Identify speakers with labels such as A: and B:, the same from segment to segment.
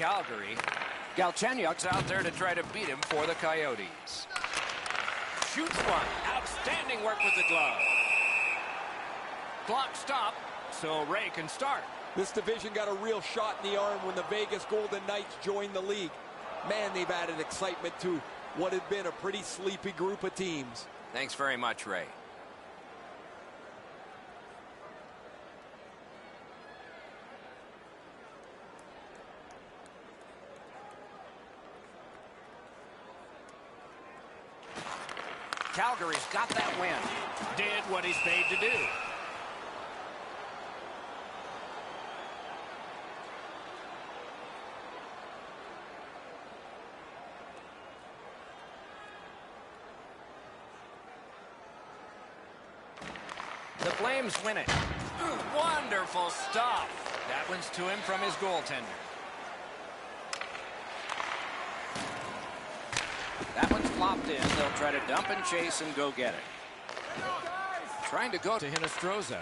A: Calgary. Galchenyuk's out there to try to beat him for the Coyotes. Shoots one. Outstanding work with the glove. Clock stop, so Ray can start.
B: This division got a real shot in the arm when the Vegas Golden Knights joined the league. Man, they've added excitement to what had been a pretty sleepy group of teams.
A: Thanks very much, Ray. Calgary's got that win. Did what he's paid to do. The Flames win it. Wonderful stop. That one's to him from his goaltender. That one's flopped in. They'll try to dump and chase and go get it. Trying to go to Hinostroza.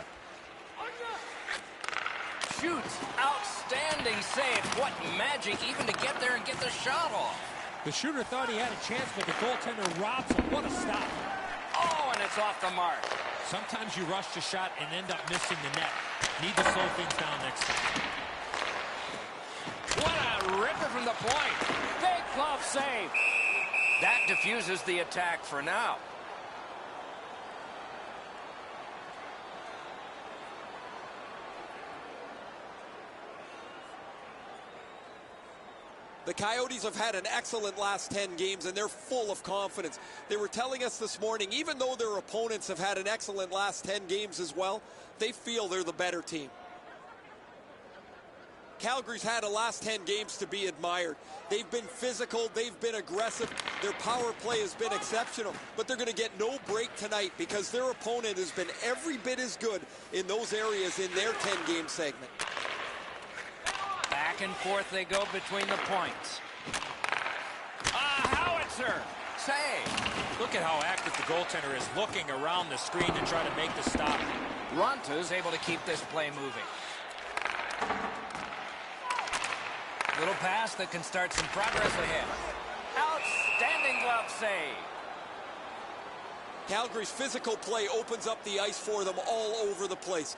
A: Shoots. Outstanding save. What magic even to get there and get the shot off.
C: The shooter thought he had a chance, but the goaltender robs him. What a stop.
A: Oh, and it's off the mark.
C: Sometimes you rush the shot and end up missing the net. Need to slow things down next time.
A: What a ripper from the point. Big glove save. That diffuses the attack for now.
B: The Coyotes have had an excellent last 10 games, and they're full of confidence. They were telling us this morning, even though their opponents have had an excellent last 10 games as well, they feel they're the better team. Calgary's had a last 10 games to be admired. They've been physical, they've been aggressive, their power play has been exceptional, but they're going to get no break tonight because their opponent has been every bit as good in those areas in their 10-game segment.
A: Back and forth they go between the points. Howitzer! Save!
C: Look at how active the goaltender is, looking around the screen to try to make the stop.
A: Ronta's able to keep this play moving. Little pass that can start some progress ahead. Outstanding glove save.
B: Calgary's physical play opens up the ice for them all over the place.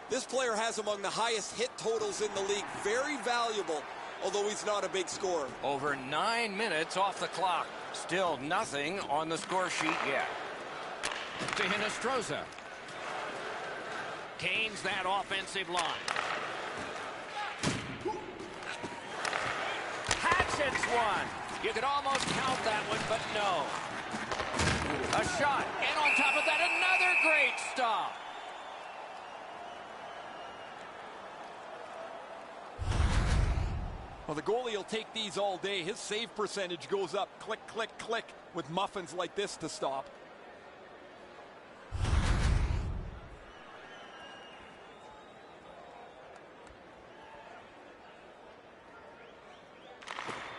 B: This player has among the highest hit totals in the league. Very valuable, although he's not a big scorer.
A: Over 9 minutes off the clock. Still nothing on the score sheet yet. To Hinostroza. Gains that offensive line. Hatchets one. You could almost count that one, but no. A shot, and on top of that, another great stop.
B: Well, the goalie will take these all day. His save percentage goes up, click, click, click, with muffins like this to stop.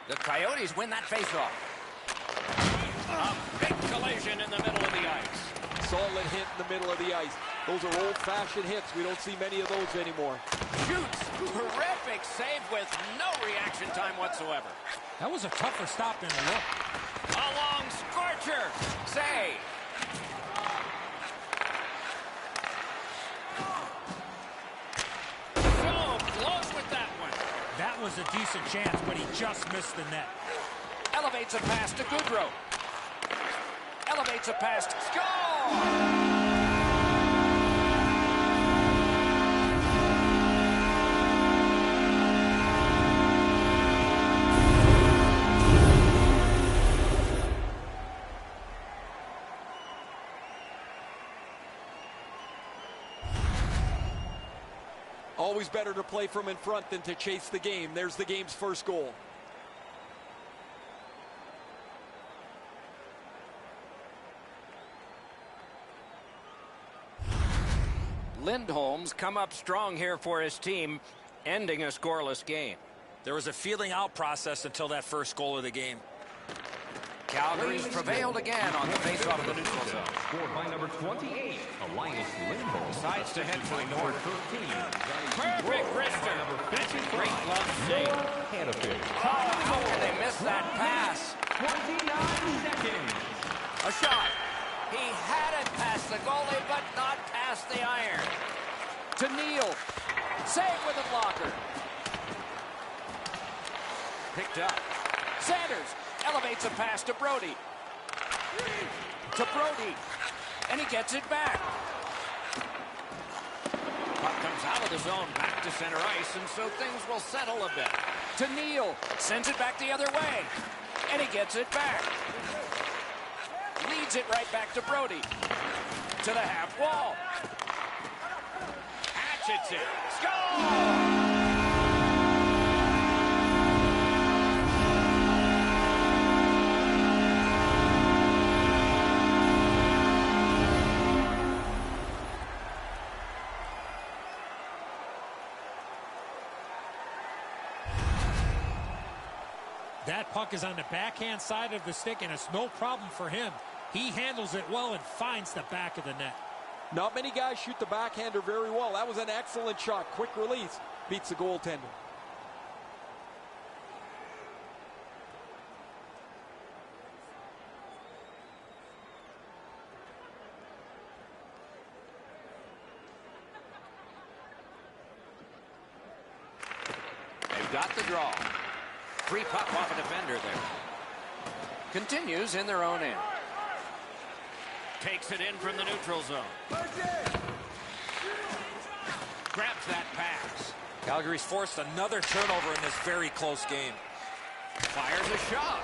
A: The Coyotes win that faceoff. A big collision in the middle of the ice.
B: Solid hit in the middle of the ice. Those are old-fashioned hits. We don't see many of those anymore.
A: Shoots. Terrific save with no reaction time whatsoever.
C: That was a tougher stop than it looked.
A: A long scorcher. Save. So close with that one.
C: That was a decent chance, but he just missed the net.
A: Elevates a pass to Goodrow. Elevates a pass. Score!
B: Always better to play from in front than to chase the game. There's the game's first goal.
A: Lindholm's come up strong here for his team, ending a scoreless game.
C: There was a feeling out process until that first goal of the game.
A: Calgary's prevailed again on the faceoff of the neutral zone.
D: Scored by number 28, Elias Lindholm.
A: Decides to head for the corner.
D: 13.
A: Perfect wrister. That's a great glove save.
D: Hannaford.
A: that pass.
D: 29 seconds.
A: A shot. He had it past the goalie, but not past the iron. To Neal. Save with a blocker. Picked up. Sanders elevates a pass to Brody. To Brody. And he gets it back. Puck comes out of the zone back to center ice, and so things will settle a bit. To Neal. Sends it back the other way. And he gets it back. Leads it right back to Brody. To the half wall. Hatchets it. Score!
C: That puck is on the backhand side of the stick, and it's no problem for him. He handles it well and finds the back of the net.
B: Not many guys shoot the backhander very well. That was an excellent shot. Quick release. Beats the goaltender.
A: They've got the draw. Free puck off a defender there. Continues in their own end. Takes it in from the neutral zone. Grabs that pass.
E: Calgary's forced another turnover in this very close game.
A: Fires a shot.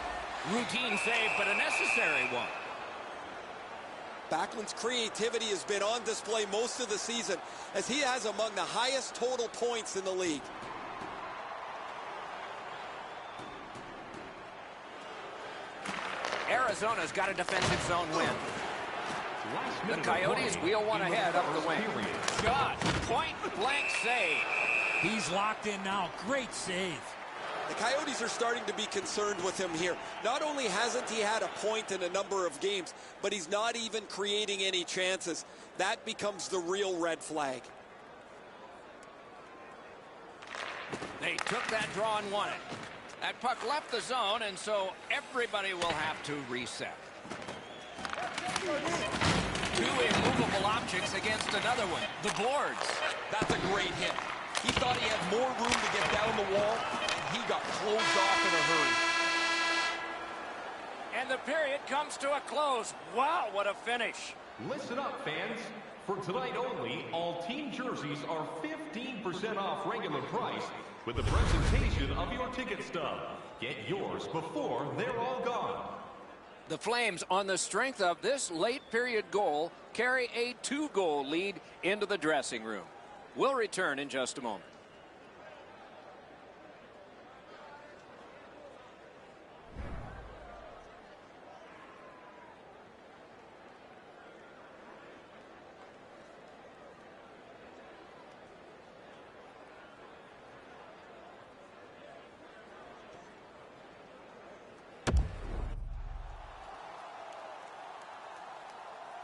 A: Routine save, but a necessary one.
B: Backlund's creativity has been on display most of the season, as he has among the highest total points in the league.
A: Arizona's got a defensive zone win. The Coyotes wheel one ahead up the wing. Shot. Point blank save.
C: He's locked in now. Great save.
B: The Coyotes are starting to be concerned with him here. Not only hasn't he had a point in a number of games, but he's not even creating any chances. That becomes the real red flag.
A: They took that draw and won it. That puck left the zone, and so everybody will have to reset. Two immovable objects against another one. The boards.
E: That's a great hit. He thought he had more room to get down the wall. He got closed off in a hurry.
A: And the period comes to a close. Wow, what a finish.
D: Listen up, fans. For tonight only, all team jerseys are 15% off regular price with the presentation of your ticket stub. Get yours before they're all gone.
A: The Flames, on the strength of this late period goal, carry a 2-goal lead into the dressing room. We'll return in just a moment.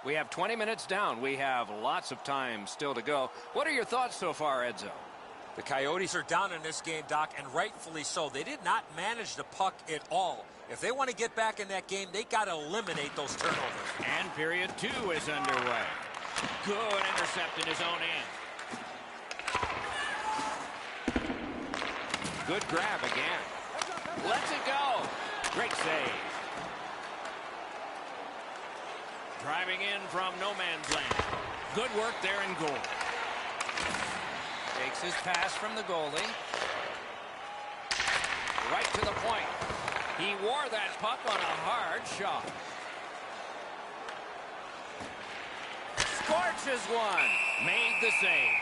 A: We have 20 minutes down. We have lots of time still to go. What are your thoughts so far, Edzo?
E: The Coyotes are down in this game, Doc, and rightfully so. They did not manage the puck at all. If they want to get back in that game, they got to eliminate those turnovers.
A: And period 2 is underway. Good intercept in his own end. Good grab again. Lets it go. Great save. Driving in from no man's land. Good work there in goal. Takes his pass from the goalie. Right to the point. He wore that puck on a hard shot. Scorches one. Made the save.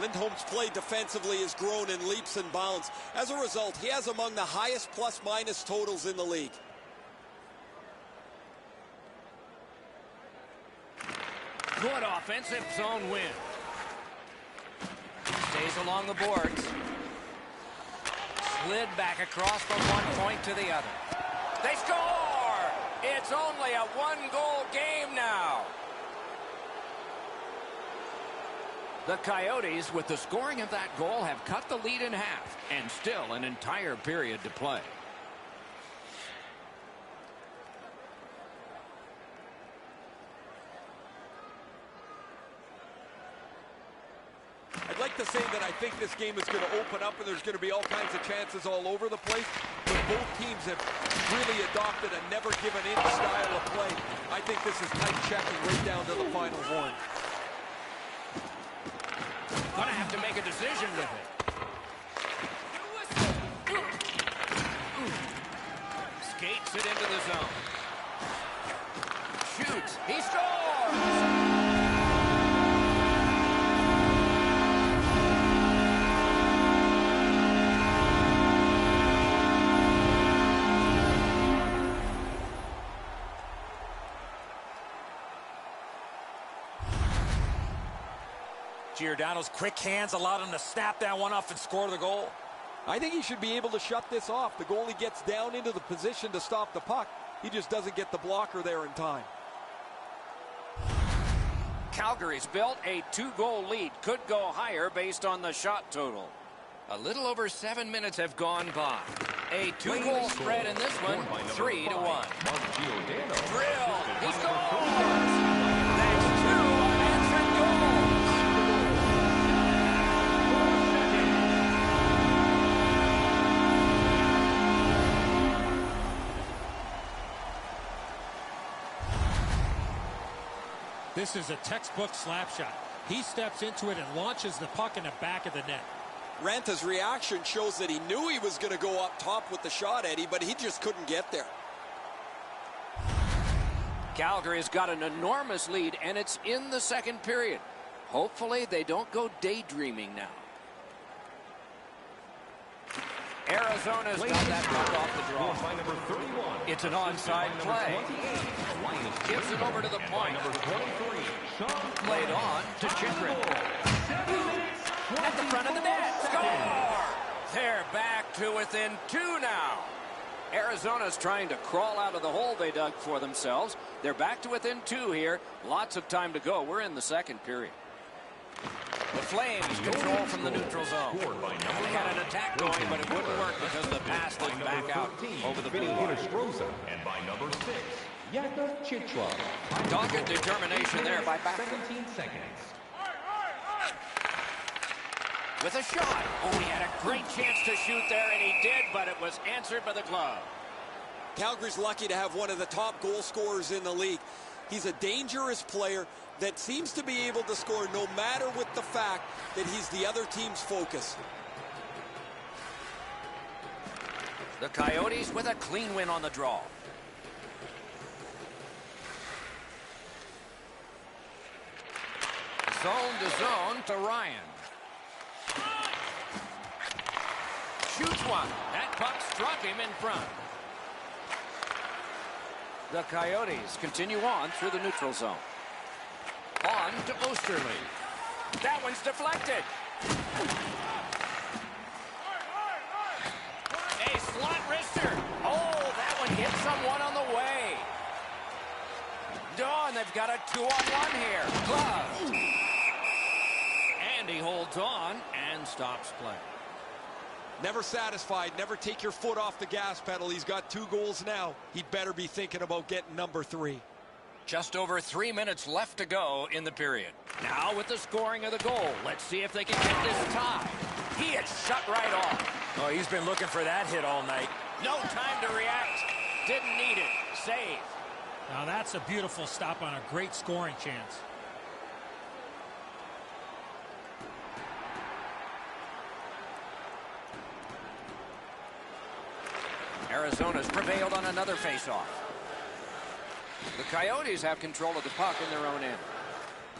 B: Lindholm's play defensively has grown in leaps and bounds. As a result, he has among the highest plus-minus totals in the league.
A: Good offensive zone win. Stays along the boards. Slid back across from one point to the other. They score! It's only a one-goal game now. The Coyotes, with the scoring of that goal, have cut the lead in half, and still an entire period to play.
B: I'd like to say that I think this game is going to open up and there's going to be all kinds of chances all over the place, but both teams have really adopted a never-given-in style of play. I think this is tight checking right down to the final horn.
A: Gonna have to make a decision with it. Skates it into the zone. Shoots. He scores!
E: Giordano's quick hands allowed him to snap that one off and score the goal.
B: I think he should be able to shut this off. The goalie gets down into the position to stop the puck. He just doesn't get the blocker there in time.
A: Calgary's built a 2-goal lead. Could go higher based on the shot total. A little over 7 minutes have gone by. A 2-goal spread in this one, 3-1. Drill. He scores! That's 2 unanswered goals.
C: This is a textbook slap shot. He steps into it and launches the puck in the back of the net.
B: Ranta's reaction shows that he knew he was going to go up top with the shot, Eddie, but he just couldn't get there.
A: Calgary's got an enormous lead, and it's in the second period. Hopefully they don't go daydreaming now. Arizona's got that puck off the draw. It's an onside play. Gives it over to the point. Played on to Chikrin. At the front of the net. Score! They're back to within 2 now. Arizona's trying to crawl out of the hole they dug for themselves. They're back to within 2 here. Lots of time to go. We're in the second period. The Flames control from the neutral zone. They had an attack going, but it wouldn't work because the pass was back out over the blue line.
D: And by number 6,
A: Dogged determination there by Backlund.
D: 17 seconds.
A: With a shot. Oh, he had a great chance to shoot there, and he did, but it was answered by the glove.
B: Calgary's lucky to have one of the top goal scorers in the league. He's a dangerous player that seems to be able to score no matter with the fact that he's the other team's focus.
A: The Coyotes with a clean win on the draw. Zone to zone to Ryan. Shoots one. That puck struck him in front. The Coyotes continue on through the neutral zone. On to Osterley. That one's deflected. A slot wrister. Oh, that one hit someone on the way. Dawn, they've got a 2-on-1 here. Glove. And he holds on and stops play.
B: Never satisfied. Never take your foot off the gas pedal. He's got 2 goals now. He'd better be thinking about getting number 3.
A: Just over 3 minutes left to go in the period. Now with the scoring of the goal, let's see if they can get this tie. He is shut right off.
E: Oh, he's been looking for that hit all night.
A: No time to react. Didn't need it. Save.
C: Now that's a beautiful stop on a great scoring chance.
A: Arizona's prevailed on another faceoff. The Coyotes have control of the puck in their own end.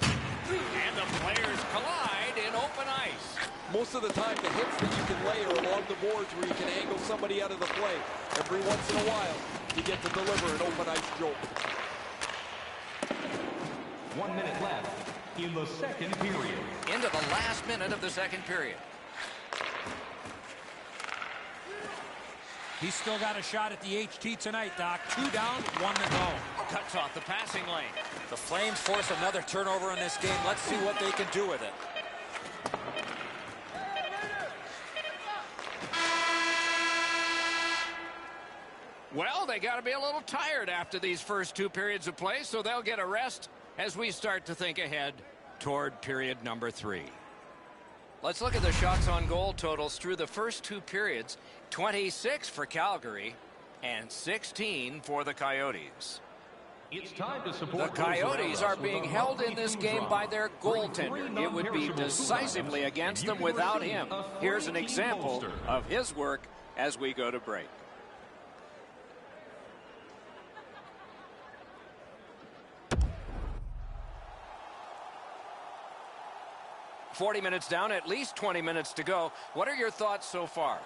A: And the players collide in open ice.
B: Most of the time, the hits that you can lay are along the boards where you can angle somebody out of the play. Every once in a while, you get to deliver an open ice jolt.
D: 1 minute left in the second period.
A: Into the last minute of the second period.
C: He's still got a shot at the HT tonight, Doc. 2 down, 1 to go.
A: Cuts off the passing lane.
E: The Flames force another turnover in this game. Let's see what they can do with it.
A: Well, they got to be a little tired after these first 2 periods of play, so they'll get a rest as we start to think ahead toward period number 3. Let's look at the shots on goal totals through the first 2 periods. 26 for Calgary and 16 for the Coyotes.
D: It's time to support
A: the Coyotes are being held in this game by their goaltender. It would be decisively against them without him. Here's an example of his work as we go to break. "40 minutes down, at least 20 minutes to go. What are your thoughts so far?"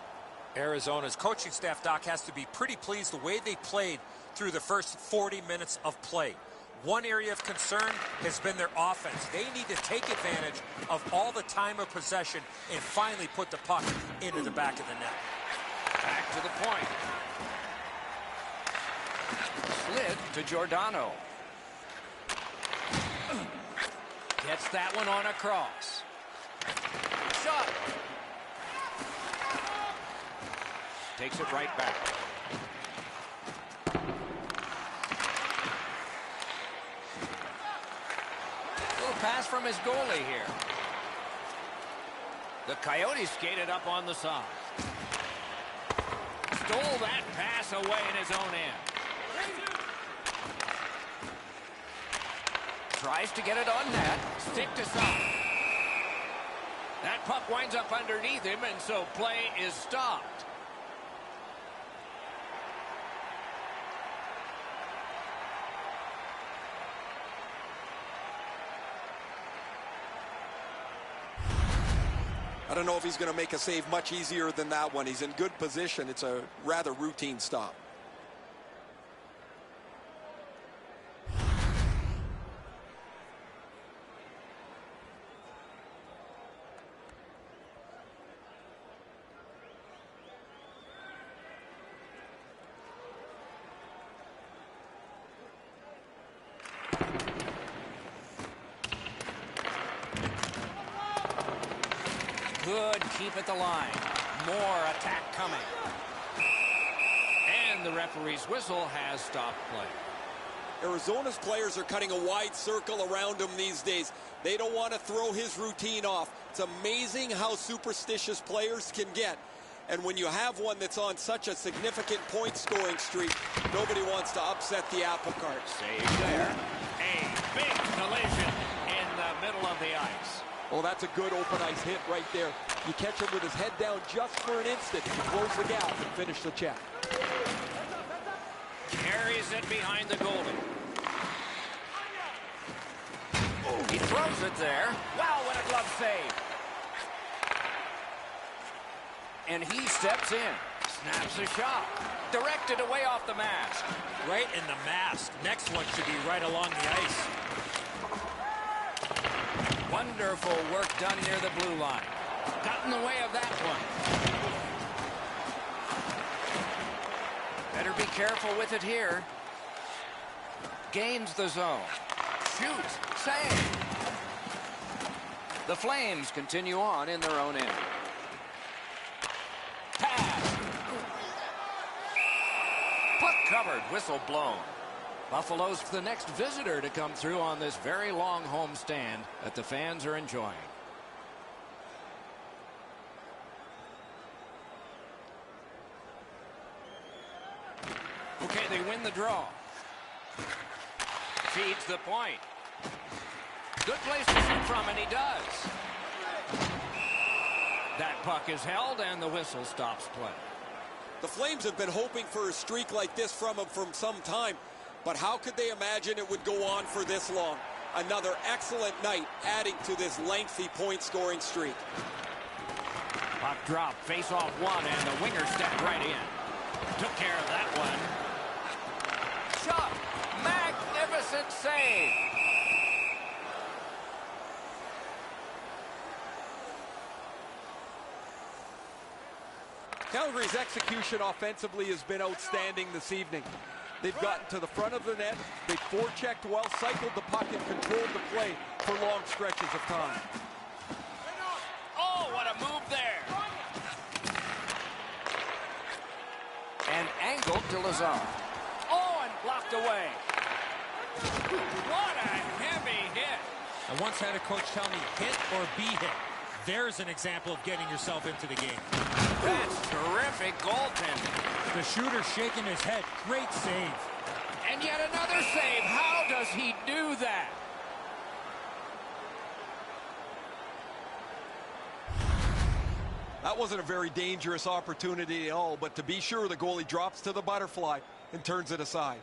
E: Arizona's coaching staff, Doc, has to be pretty pleased the way they played through the first 40 minutes of play. One area of concern has been their offense. They need to take advantage of all the time of possession and finally put the puck into the back of the net.
A: Back to the point. Slid to Giordano. Gets that one on a cross. Shot. Takes it right back. Little pass from his goalie here. The Coyotes skated up on the side. Stole that pass away in his own end. Tries to get it on net. Stick to side. That puck winds up underneath him, and so play is stopped.
B: I don't know if he's going to make a save much easier than that one. He's in good position. It's a rather routine stop.
A: Good keep at the line. More attack coming. And the referee's whistle has stopped play.
B: Arizona's players are cutting a wide circle around him these days. They don't want to throw his routine off. It's amazing how superstitious players can get. And when you have one that's on such a significant point-scoring streak, nobody wants to upset the apple cart.
A: Save there. A big collision in the middle of the ice.
B: Oh, that's a good open ice hit right there. You catch him with his head down just for an instant to close the gap and finish the check.
A: Carries it behind the goalie. He throws it there. Wow, what a glove save. And he steps in. Snaps a shot. Directed away off the mask.
C: Right in the mask. Next one should be right along the ice.
A: Wonderful work done near the blue line. Got in the way of that one. Better be careful with it here. Gains the zone. Shoots. Save. The Flames continue on in their own end. Pass. Puck covered. Whistle blown. Buffalo's the next visitor to come through on this very long homestand that the fans are enjoying. Okay, they win the draw. Feeds the point. Good place to shoot from, and he does. That puck is held, and the whistle stops play.
B: The Flames have been hoping for a streak like this from him from some time. But how could they imagine it would go on for this long? Another excellent night adding to this lengthy point-scoring streak.
A: Puck drop, face-off one, and the winger stepped right in. Took care of that one. Shot! Magnificent save!
B: Calgary's execution offensively has been outstanding this evening. They've gotten to the front of the net, they've forechecked well, cycled the puck, and controlled the play for long stretches of time.
A: Oh, what a move there! And angled to Lazar. Oh, and blocked away. What a heavy hit.
C: I once had a coach tell me, hit or be hit. There's an example of getting yourself into the game.
A: That's terrific goaltending.
C: The shooter shaking his head. Great save.
A: And yet another save. How does he do that?
B: That wasn't a very dangerous opportunity at all, but to be sure, the goalie drops to the butterfly and turns it aside.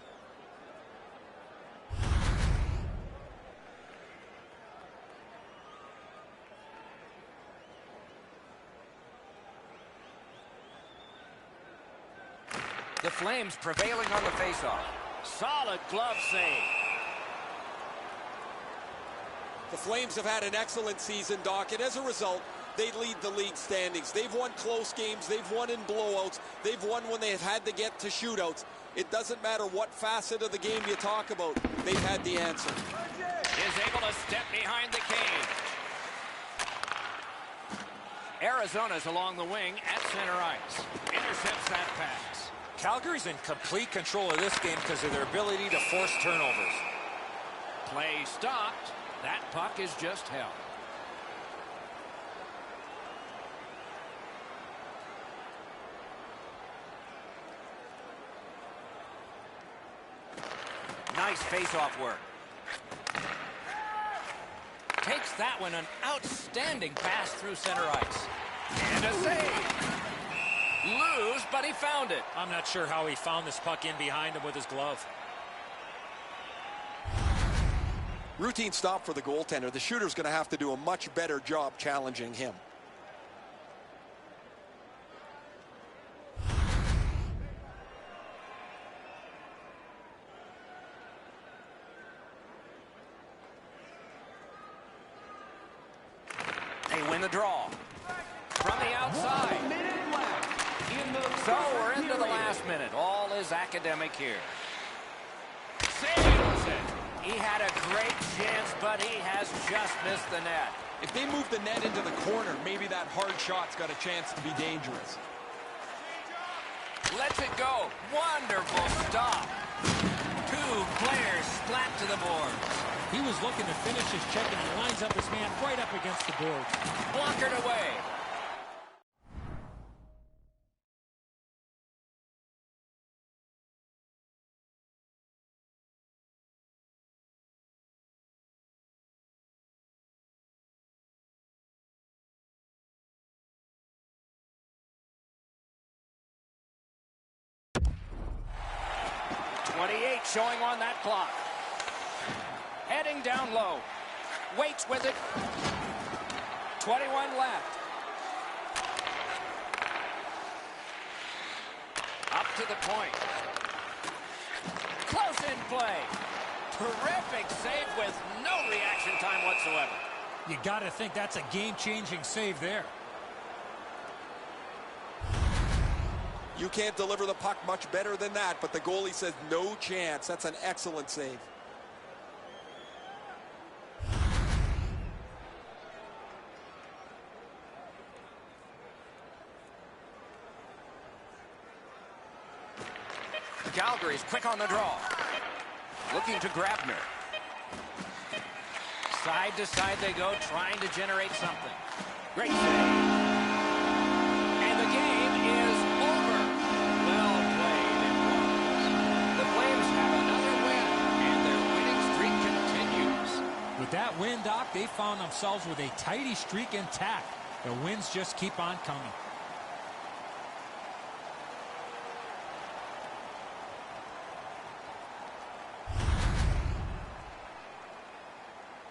A: The Flames prevailing on the faceoff. Solid glove save.
B: The Flames have had an excellent season, Doc, and as a result, they lead the league standings. They've won close games. They've won in blowouts. They've won when they've had to get to shootouts. It doesn't matter what facet of the game you talk about. They've had the answer.
A: Is able to step behind the cage. Arizona's along the wing at center ice. Intercepts that pass.
E: Calgary's in complete control of this game because of their ability to force turnovers.
A: Play stopped. That puck is just held. Nice face-off work. Takes that one, an outstanding pass through center ice. And a save. Loose, but he found it.
C: I'm not sure how he found this puck in behind him with his glove.
B: Routine stop for the goaltender. The shooter's going to have to do a much better job challenging him.
A: They win the draw. From the outside. So we're into the last minute. All is academic here. Saves it. He had a great chance, but he has just missed the net.
B: If they move the net into the corner, maybe that hard shot's got a chance to be dangerous.
A: Lets it go. Wonderful stop. Two players splat to the boards.
C: He was looking to finish his check, and he lines up his man right up against the boards.
A: Blockered away. Showing on that clock. Heading down low. Waits with it. 21 left. Up to the point. Close in play. Terrific save with no reaction time whatsoever.
C: You got to think that's a game-changing save there.
B: You can't deliver the puck much better than that, but the goalie says no chance. That's an excellent save.
A: Calgary's quick on the draw. Looking to Grabner. Side to side they go, trying to generate something. Great save. And the game is over. Well played, it was. The Flames have another win, and their winning streak continues.
C: With that win, Doc, they found themselves with a tighty streak intact. The wins just keep on coming.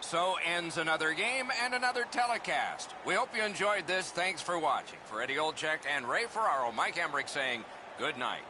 A: So ends another game and another telecast. We hope you enjoyed this. Thanks for watching. For Eddie Olczyk and Ray Ferraro, Mike Emmerich saying good night.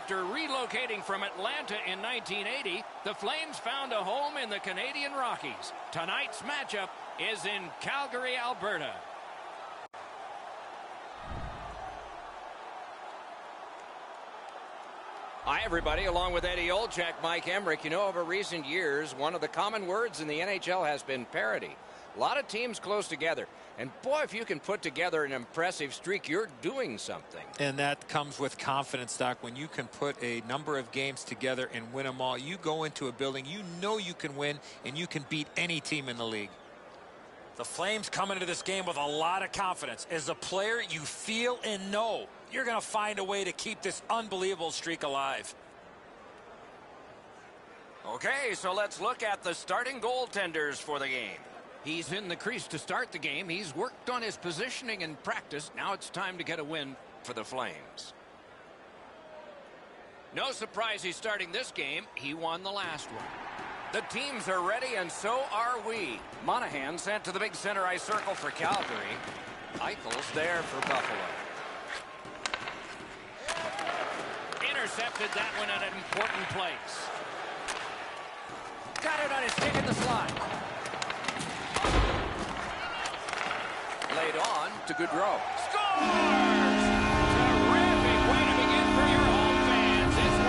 A: After relocating from Atlanta in 1980, the Flames found a home in the Canadian Rockies. Tonight's matchup is in Calgary, Alberta. Hi, everybody. Along with Eddie Olczyk, Mike Emmerich. You know, over recent years, one of the common words in the NHL has been parity. A lot of teams close together. And, boy, if you can put together an impressive streak, you're doing something.
E: And that comes with confidence, Doc. When you can put a number of games together and win them all, you go into a building, you know you can win, and you can beat any team in the league. The Flames come into this game with a lot of confidence. As a player, you feel and know you're going to find a way to keep this unbelievable streak alive.
A: Okay, so let's look at the starting goaltenders for the game. He's in the crease to start the game. He's worked on his positioning in practice. Now it's time to get a win for the Flames. No surprise he's starting this game. He won the last one. The teams are ready, and so are we. Monahan sent to the big center ice circle for Calgary. Eichel's there for Buffalo. Intercepted that one at an important place. Got it on his stick in the slot. Laid on to Gaudreau. Scores! Terrific way to begin for your home fans. It's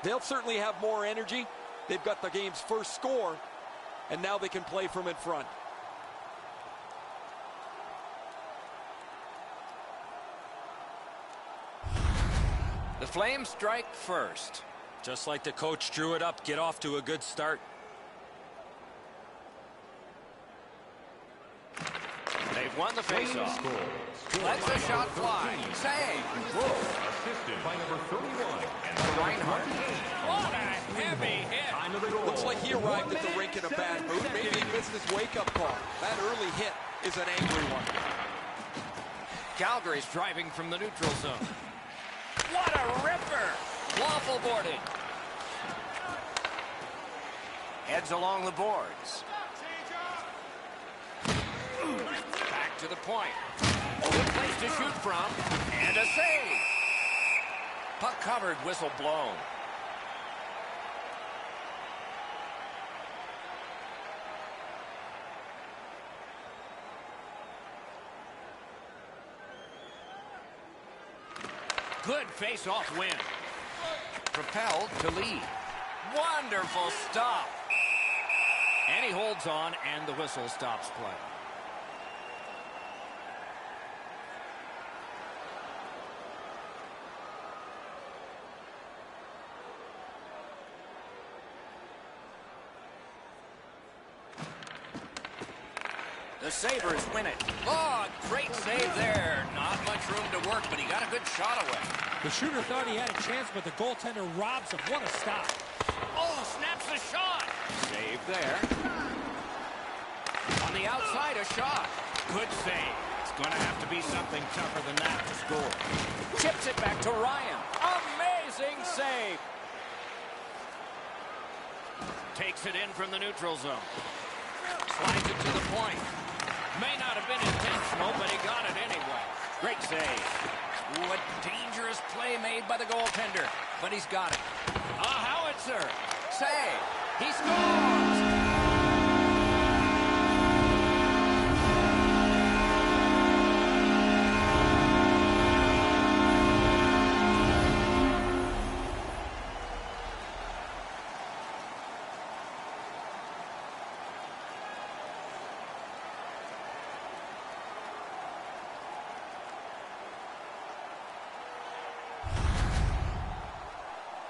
A: 1-0.
B: They'll certainly have more energy. They've got the game's first score, and now they can play from in front.
A: The Flames strike first.
E: Just like the coach drew it up, get off to a good start.
A: They've won the faceoff. Lets the shot fly. Save.
D: Assisted by number 31.
A: Reinhardt. What a heavy hit.
B: Looks like he arrived at the rink in a bad mood. Maybe he missed his wake-up call. That early hit is an angry one.
A: Calgary's driving from the neutral zone. What a ripper! Waffle boarding. Heads along the boards. Back to the point. Good place to shoot from. And a save. Puck covered, whistle blown. Good face-off win. Propelled to lead. Wonderful stop. And he holds on, and the whistle stops play. The Sabres win it. Oh, great save there. Not much room to work, but he got a good shot away.
C: The shooter thought he had a chance, but the goaltender robs him. What a stop.
A: Oh, snaps the shot. Save there. On the outside, a shot. Good save. It's going to have to be something tougher than that to score. Chips it back to Ryan. Amazing save. Takes it in from the neutral zone. Slides it to the point. May not have been intentional, but he got it anyway. Great save. Ooh, a dangerous play made by the goaltender, but he's got it. A howitzer. Save. He scores.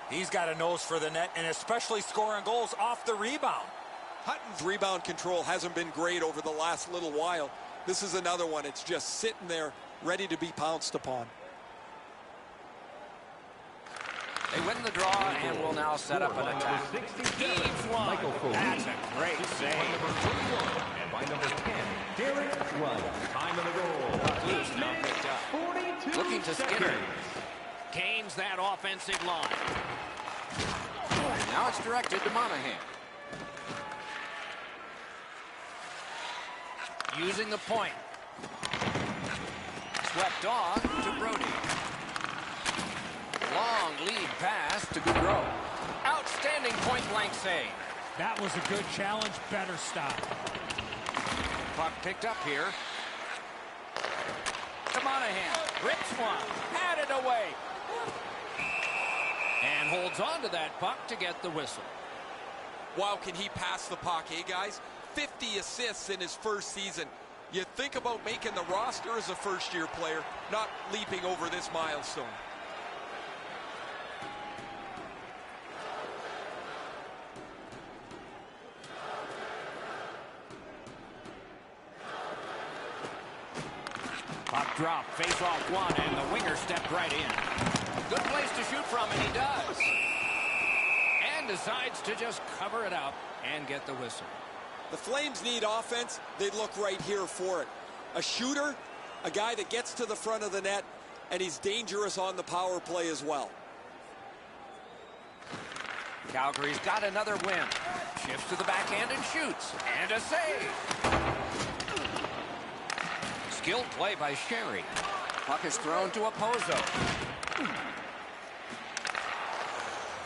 E: He's got a nose for the net, and especially scoring goals off the rebound.
B: Hutton's rebound control hasn't been great over the last little while. This is another one. It's just sitting there, ready to be pounced upon.
A: They win the draw and will now set up an attack. Heaves one. That's a great save.
D: And by number 10, Derek White. Time of the goal.
A: Loose now picked up.
D: 42
A: Looking to Skinner.
D: seconds.
A: gains that offensive line. And now it's directed to Monahan. Using the point. Swept on to Brody. Long lead pass to Goudreau. Outstanding point-blank save.
C: That was a good challenge. Better stop.
A: Puck picked up here. To Monahan. Rips one. Had it away. And holds on to that puck to get the whistle.
B: Wow, can he pass the puck, eh, guys? 50 assists in his first season. You think about making the roster as a first-year player, not leaping over this milestone.
A: Puck drop, face off one, and the winger stepped right in. Good place to shoot from, and he does. And decides to just cover it up and get the whistle.
B: The Flames need offense. They look right here for it. A shooter, a guy that gets to the front of the net, and he's dangerous on the power play as well.
A: Calgary's got another win. Shifts to the backhand and shoots. And a save. Skilled play by Sherry. Puck is thrown to Opozo.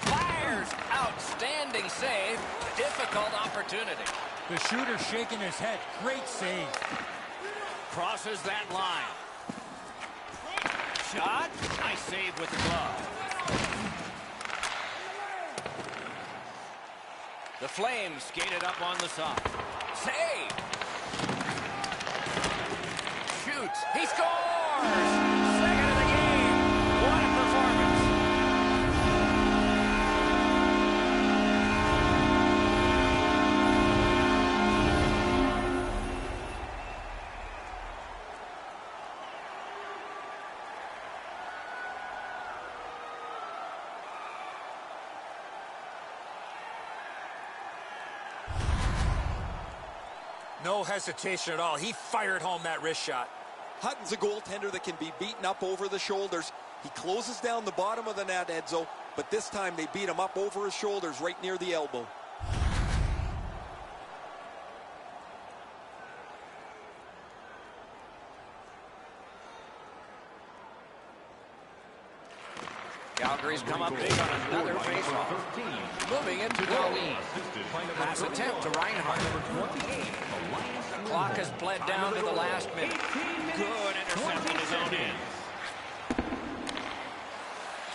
A: Fires. Outstanding save. Difficult opportunity.
C: The shooter shaking his head. Great save.
A: Crosses that line. Shot. Nice save with the glove. The Flames skated up on the side. Save. Shoots. He scores! Second of the game. What a performance.
E: No hesitation at all. He fired home that wrist shot.
B: Hutton's a goaltender that can be beaten up over the shoulders. He closes down the bottom of the net, Edzo, but this time they beat him up over his shoulders right near the elbow.
A: Calgary's come up big on another faceoff. Moving it to Dahlin. Pass attempt to Reinhardt. The clock has bled down to the last minute. Good intercept in his own end.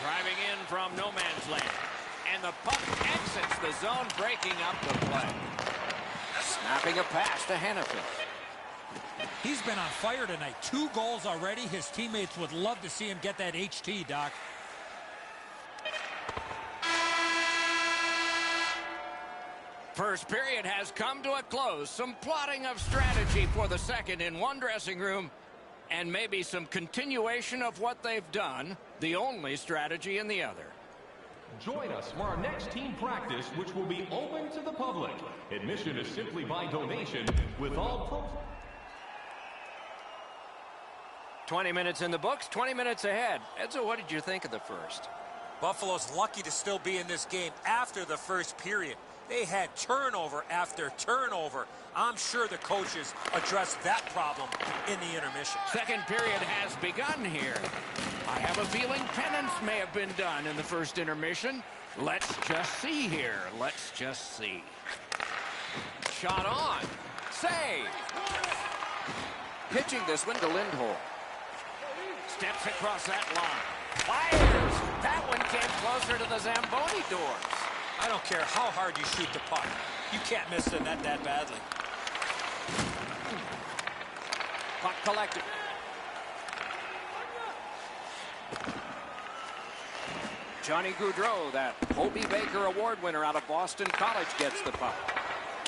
A: Driving in from no man's land. And the puck exits the zone, breaking up the play. Snapping a pass to Hannafin.
C: He's been on fire tonight. 2 goals already. His teammates would love to see him get that HT, Doc.
A: First period has come to a close. Some plotting of strategy for the second in one dressing room, and maybe some continuation of what they've done, the only strategy in the other.
D: Join us for our next team practice, which will be open to the public. Admission is simply by donation, with all
A: 20 minutes in the books, 20 minutes ahead. Edzo, what did you think of the first?
E: Buffalo's lucky to still be in this game after the first period. They had turnover after turnover. I'm sure the coaches addressed that problem in the intermission.
A: Second period has begun here. I have a feeling penance may have been done in the first intermission. Let's just see here. Let's just see. Shot on. Save. Pitching this one to Lindholm. Steps across that line. Fires. That one came closer to the Zamboni doors.
E: I don't care how hard you shoot the puck. You can't miss the net that badly.
A: Puck collected. Johnny Goudreau, that Hobie Baker Award winner out of Boston College, gets the puck.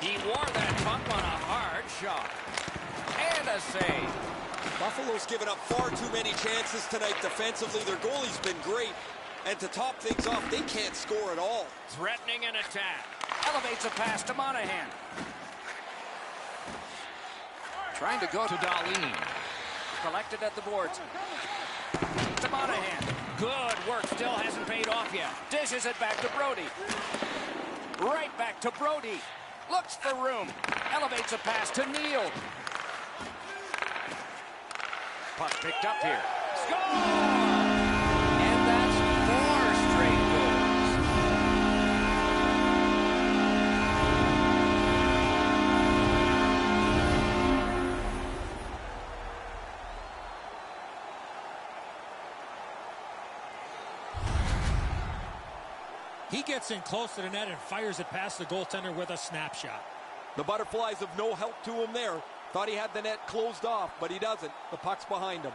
A: He wore that puck on a hard shot. And a save.
B: Buffalo's given up far too many chances tonight defensively. Their goalie's been great. And to top things off, they can't score at all.
A: Threatening an attack. Elevates a pass to Monahan. Trying to go to Dahlin. Collected at the boards. To Monahan. Good work. Still hasn't paid off yet. Dishes it back to Brody. Right back to Brody. Looks for room. Elevates a pass to Neal. Puck picked up here. Score! And that's 4 straight goals.
C: He gets in close to the net and fires it past the goaltender with a snapshot.
B: The Butterflies of no help to him there. Thought he had the net closed off, but he doesn't. The puck's behind him.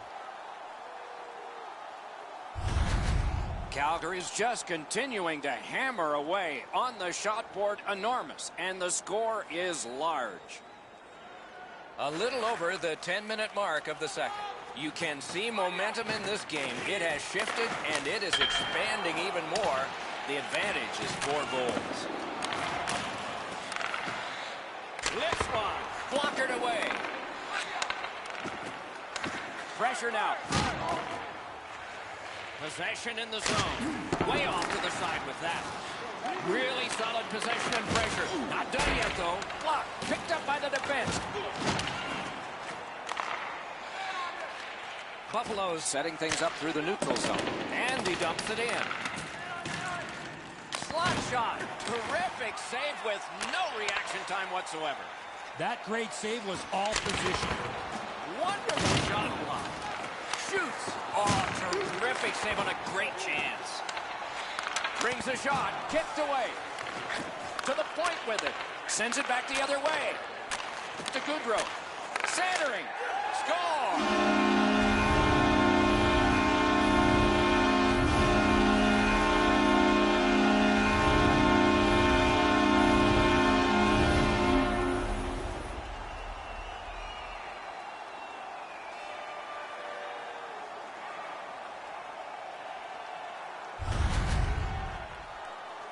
A: Calgary's just continuing to hammer away on the shot board. Enormous, and the score is large. A little over the 10-minute mark of the second. You can see momentum in this game. It has shifted, and it is expanding even more. The advantage is 4 goals. Lifts one. Blockered away. Pressure now. Possession in the zone. Way off to the side with that. Really solid possession and pressure. Not done yet, though. Block. Picked up by the defense. Buffalo's setting things up through the neutral zone. And he dumps it in. Slot shot. Terrific save with no reaction time whatsoever.
C: That great save was all position.
A: Wonderful shot block. Shoots. Oh, terrific save on a great chance. Brings a shot. Kicked away. To the point with it. Sends it back the other way. To Goodrow. Centering. Score.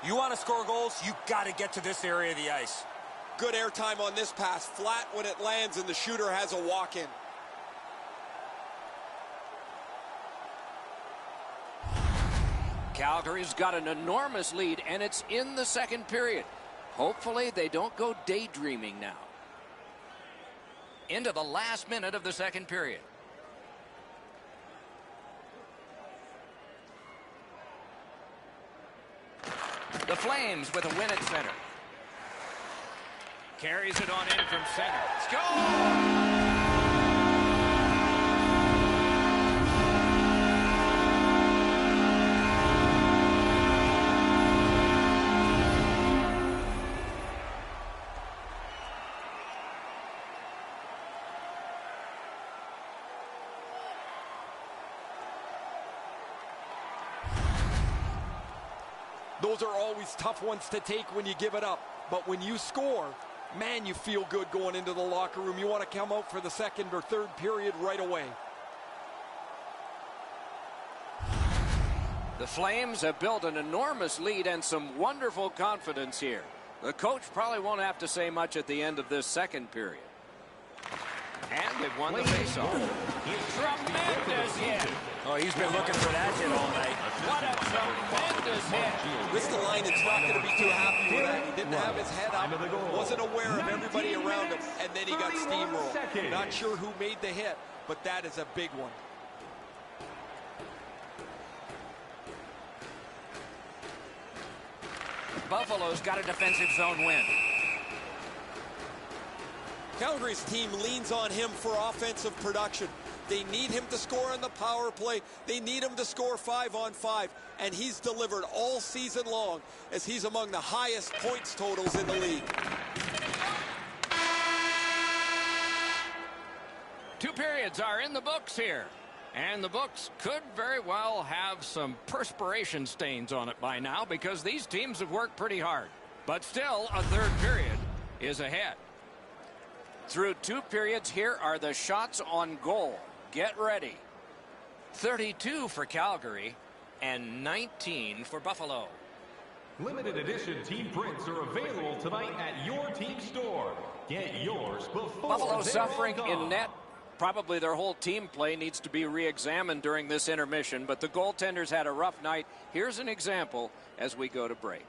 E: You want to score goals, you got to get to this area of the ice.
B: Good airtime on this pass. Flat when it lands, and the shooter has a walk-in.
A: Calgary's got an enormous lead, and it's in the second period. Hopefully they don't go daydreaming now. Into the last minute of the second period. The Flames with a win at center. Carries it on in from center. Score!
B: Those are always tough ones to take when you give it up. But when you score, man, you feel good going into the locker room. You want to come out for the second or third period right away.
A: The Flames have built an enormous lead and some wonderful confidence here. The coach probably won't have to say much at the end of this second period. And they've won the faceoff. Tremendous hit.
E: Oh, he's been looking for that hit all night.
A: What a tremendous hit.
B: Ristolainen's not going to be too happy with that. He didn't have his head up, wasn't aware of everybody around him, and then he got steamrolled. Not sure who made the hit, but that is a big one.
A: Buffalo's got a defensive zone win.
B: Calgary's team leans on him for offensive production. They need him to score on the power play. They need him to score 5-on-5. And he's delivered all season long as he's among the highest points totals in the league.
A: 2 periods are in the books here. And the books could very well have some perspiration stains on it by now because these teams have worked pretty hard. But still, a third period is ahead. Through 2 periods, here are the shots on goal. Get ready. 32 for Calgary and 19 for Buffalo.
D: Limited edition team prints are available tonight at your team store. Get yours before
A: Buffalo
D: they're
A: suffering
D: all
A: in
D: gone.
A: net. probably their whole team play needs to be re-examined during this intermission, but the goaltenders had a rough night. Here's an example as we go to break.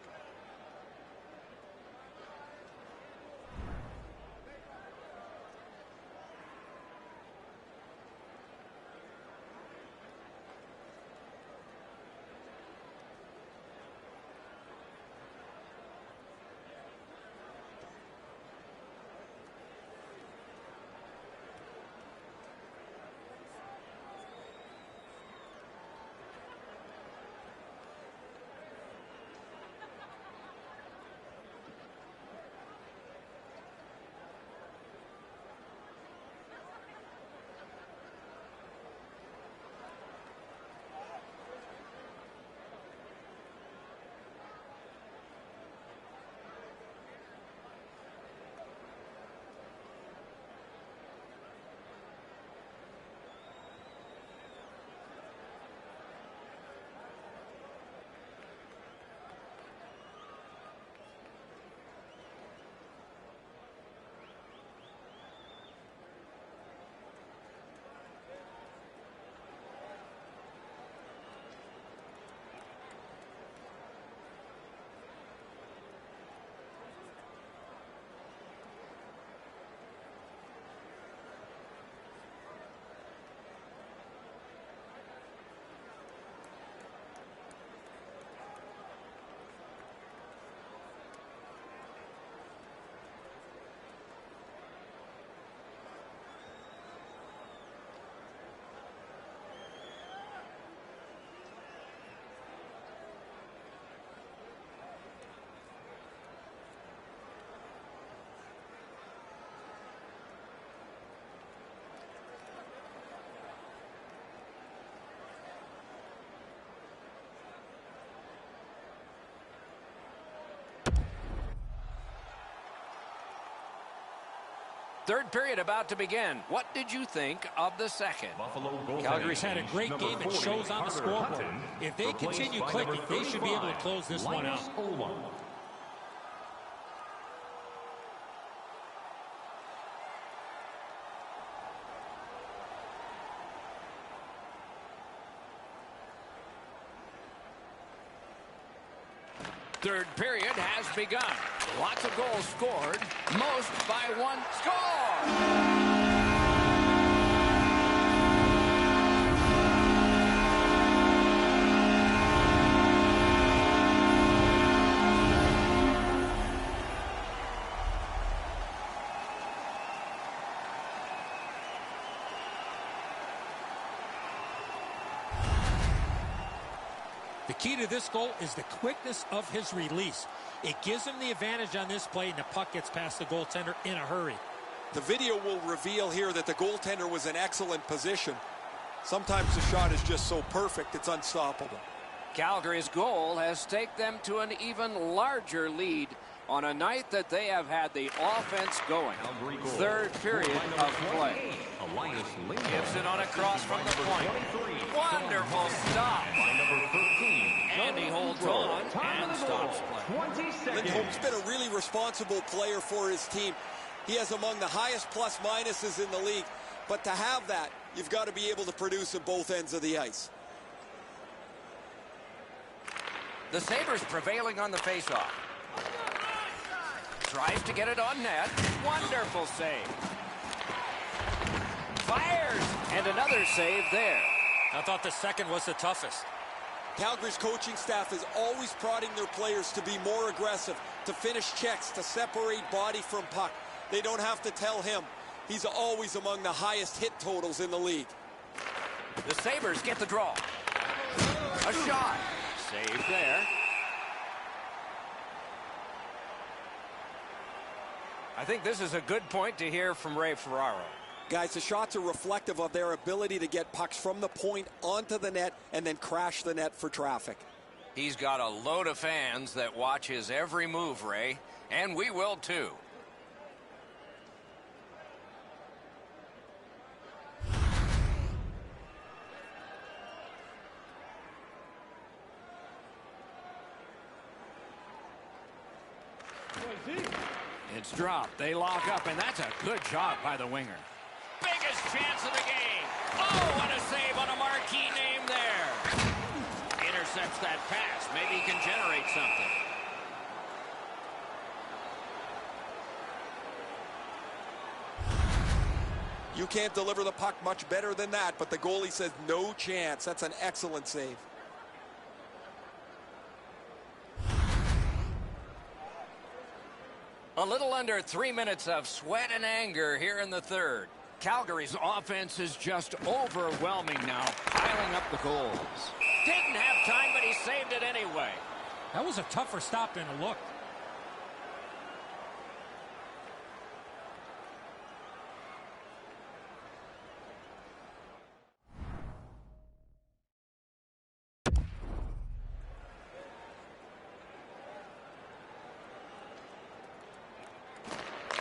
A: Third period about to begin. What did you think of the second?
C: Calgary's had a great game. It shows on the scoreboard. If they continue clicking, they should be able to close this one out.
A: Third period has begun. Lots of goals scored, most by one score.
C: The key to this goal is the quickness of his release. It gives him the advantage on this play, and the puck gets past the goaltender in a hurry.
B: The video will reveal here that the goaltender was in excellent position. Sometimes the shot is just so perfect, it's unstoppable.
A: Calgary's goal has taken them to an even larger lead on a night that they have had the offense going. Third period of play. Gives it on a cross from the point. Wonderful stop. And he holds on and stops play.
B: Lindholm's been a really responsible player for his team. He has among the highest plus-minuses in the league. But to have that, you've got to be able to produce at both ends of the ice.
A: The Sabres prevailing on the faceoff. Tries to get it on net. Wonderful save. Fires. And another save there.
E: I thought the second was the toughest.
B: Calgary's coaching staff is always prodding their players to be more aggressive, to finish checks, to separate body from puck. They don't have to tell him. He's always among the highest hit totals in the league.
A: The Sabres get the draw. A shot. Save there. I think this is a good point to hear from Ray Ferraro.
B: Guys, the shots are reflective of their ability to get pucks from the point onto the net and then crash the net for traffic.
A: He's got a load of fans that watch his every move, Ray, and we will too. It's dropped. They lock up, and that's a good job by the winger. Biggest chance of the game. Oh, what a save on a marquee name there. Intercepts that pass. Maybe he can generate something.
B: You can't deliver the puck much better than that, but the goalie says no chance. That's an excellent save.
A: A little under 3 minutes of sweat and anger here in the third. Calgary's offense is just overwhelming now, piling up the goals. Didn't have time, but he saved it anyway.
C: That was a tougher stop than it looked.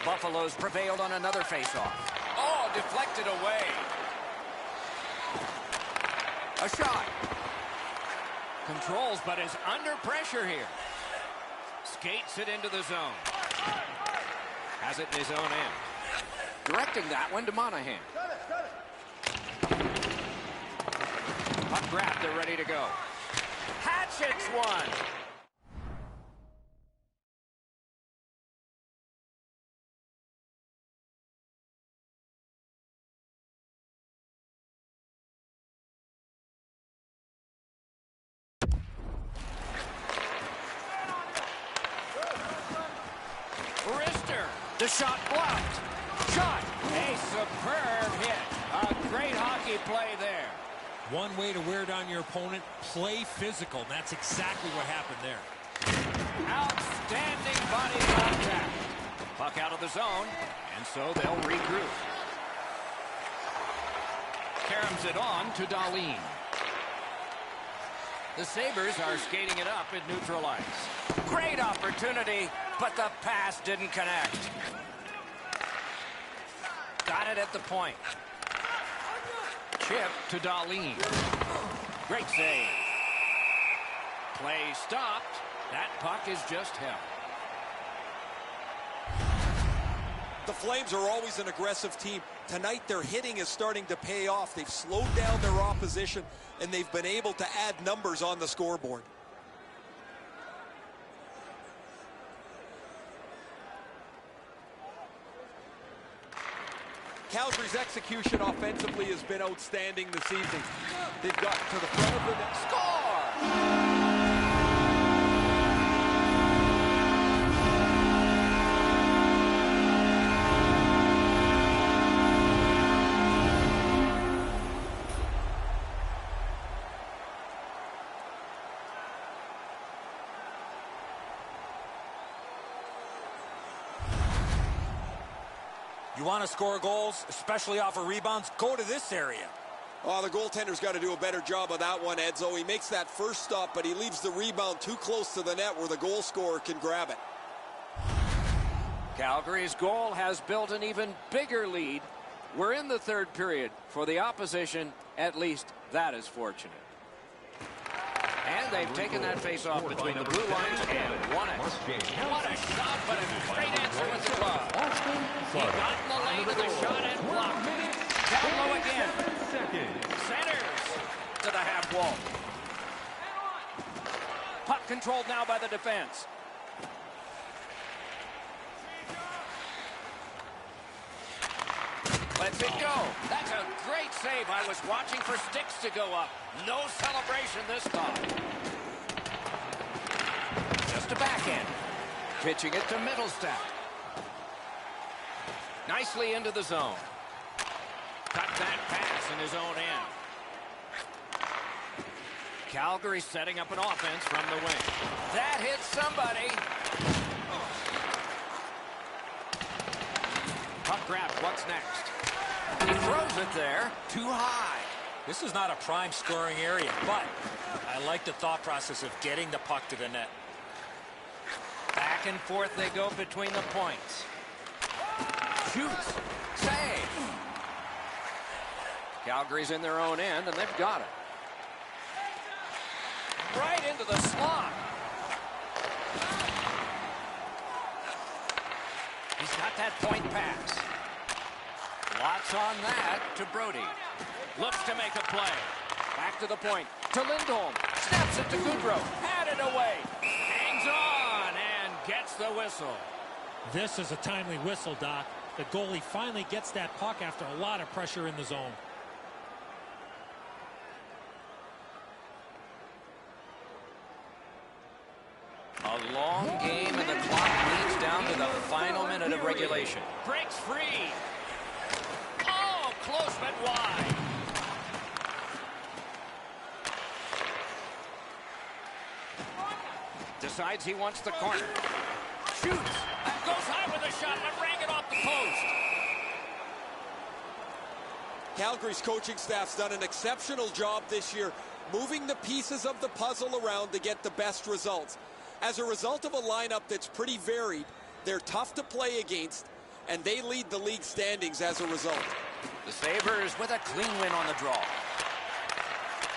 A: Buffalo's prevailed on another faceoff. Oh, deflected away. A shot. Controls, but is under pressure here. Skates it into the zone. Has it in his own end. Directing that one to Monahan. Puck grab, they're ready to go. Hatchets one. The shot blocked. Shot. A superb hit. A great hockey play there.
C: One way to wear down your opponent, play physical. And that's exactly what happened there.
A: Outstanding body contact. Puck out of the zone, and so they'll regroup. Caroms it on to Dahlin. The Sabres are skating it up at neutral ice. Great opportunity, but the pass didn't connect. Got it at the point. Chip to Dahlin. Great save. Play stopped. That puck is just held.
B: The Flames are always an aggressive team. Tonight, their hitting is starting to pay off. They've slowed down their opposition, and they've been able to add numbers on the scoreboard. Calgary's execution offensively has been outstanding this evening. They've got to the front of the net.
A: Score!
E: You want to score goals, especially off of rebounds, go to this area.
B: Oh, the goaltender's got to do a better job of that one, Edzo. He makes that first stop, but he leaves the rebound too close to the net where the goal scorer can grab it.
A: Calgary's goal has built an even bigger lead. We're in the third period. For the opposition, at least that is fortunate. And they've taken that face-off between the blue lines and won it. What a shot, but a great answer with the glove. He got in the lane of the shot and blocked it. Down low again. Centers to the half wall. Puck controlled now by the defense. Lets it go. That's a great save. I was watching for sticks to go up. No celebration this time. Just a backhand. Pitching it to Middlestat. Nicely into the zone. Cut that pass in his own end. Calgary setting up an offense from the wing. That hits somebody. Puck grab. What's next? He throws it there. Too high.
E: This is not a prime scoring area, but I like the thought process of getting the puck to the net.
A: Back and forth they go between the points. Shoots. Save. Calgary's in their own end, and they've got it. Right into the slot. He's got that point pass. Lots on that to Brody. Looks to make a play. Back to the point. To Lindholm. Snaps it to Goodrow. Had it away. Hangs on and gets the whistle.
C: This is a timely whistle, Doc. The goalie finally gets that puck after a lot of pressure in the zone.
A: A long game, and the clock leads down to the final minute of regulation. Breaks free. Oh, close but wide. Decides he wants the corner. Shoots. And goes high with a shot, but rang it off the post.
B: Calgary's coaching staff's done an exceptional job this year, moving the pieces of the puzzle around to get the best results. As a result of a lineup that's pretty varied, they're tough to play against, and they lead the league standings as a result.
A: The Sabres with a clean win on the draw.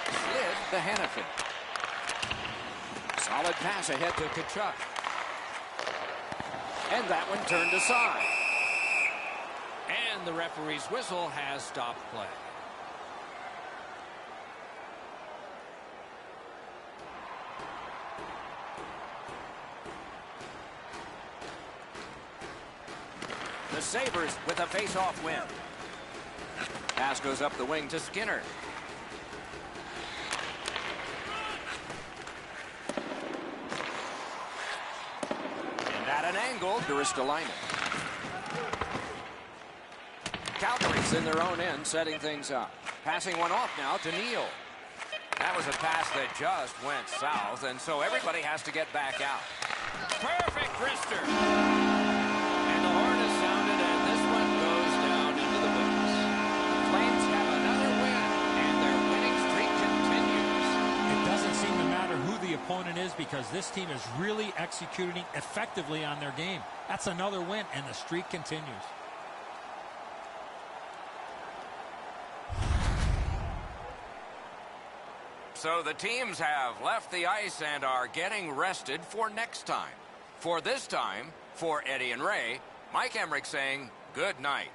A: Slid to Hannafin. Solid pass ahead to Tkachuk. And that one turned aside. And the referee's whistle has stopped play. The Sabres with a face-off win. Pass goes up the wing to Skinner. And at an angle to Ristolainen. Calgary's in their own end, setting things up. Passing one off now to Neal. That was a pass that just went south, and so everybody has to get back out. Perfect wrister. And the horn is sounded, and this one goes down into the wings. Flames have another win, and their winning streak continues.
C: It doesn't seem to matter who the opponent is because this team is really executing effectively on their game. That's another win, and the streak continues.
A: So the teams have left the ice and are getting rested for next time. For this time, for Eddie and Ray, Mike Emrick saying good night.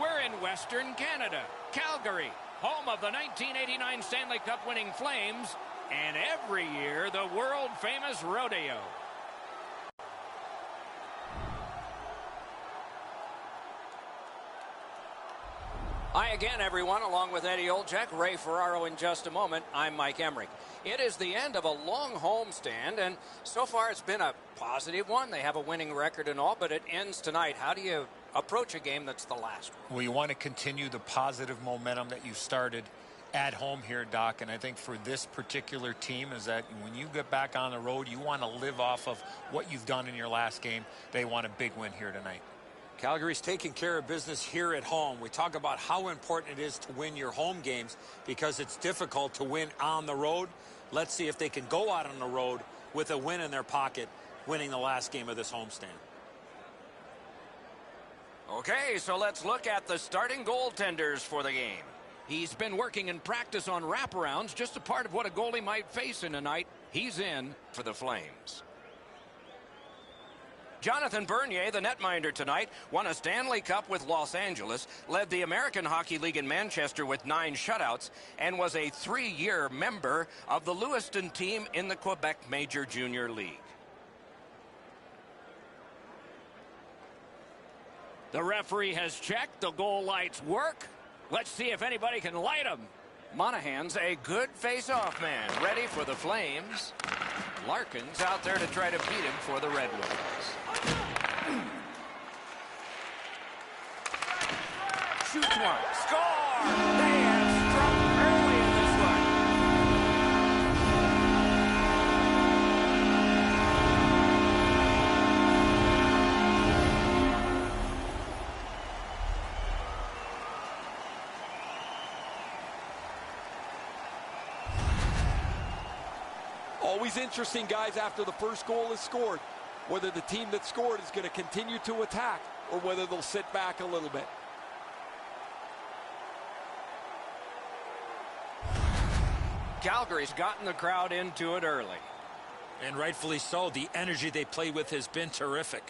A: We're in Western Canada, Calgary, home of the 1989 Stanley Cup winning Flames, and every year the world-famous rodeo. Hi again, everyone, along with Eddie Olczyk, Ray Ferraro in just a moment. I'm Mike Emmerich. It is the end of a long homestand, and so far it's been a positive one. They have a winning record and all, but it ends tonight. How do you approach a game that's the last one?
F: Well, you want to continue the positive momentum that you started at home here, Doc, and I think for this particular team is that when you get back on the road, you want to live off of what you've done in your last game. They want a big win here tonight.
E: Calgary's taking care of business here at home. We talk about how important it is to win your home games because it's difficult to win on the road. Let's see if they can go out on the road with a win in their pocket, winning the last game of this homestand.
A: Okay, so let's look at the starting goaltenders for the game. He's been working in practice on wraparounds, just a part of what a goalie might face in a night. He's in for the Flames. Jonathan Bernier, the netminder tonight, won a Stanley Cup with Los Angeles, led the American Hockey League in Manchester with 9 shutouts, and was a 3-year member of the Lewiston team in the Quebec Major Junior League. The referee has checked. The goal lights work. Let's see if anybody can light them. Monahan's a good face-off man, ready for the Flames. Larkin's out there to try to beat him for the Red Wings. Shoots one. Score! They have struck early in this one.
B: Always interesting, guys, after the first goal is scored, whether the team that scored is going to continue to attack or whether they'll sit back a little bit.
A: Calgary's gotten the crowd into it early.
E: And rightfully so. The energy they play with has been terrific.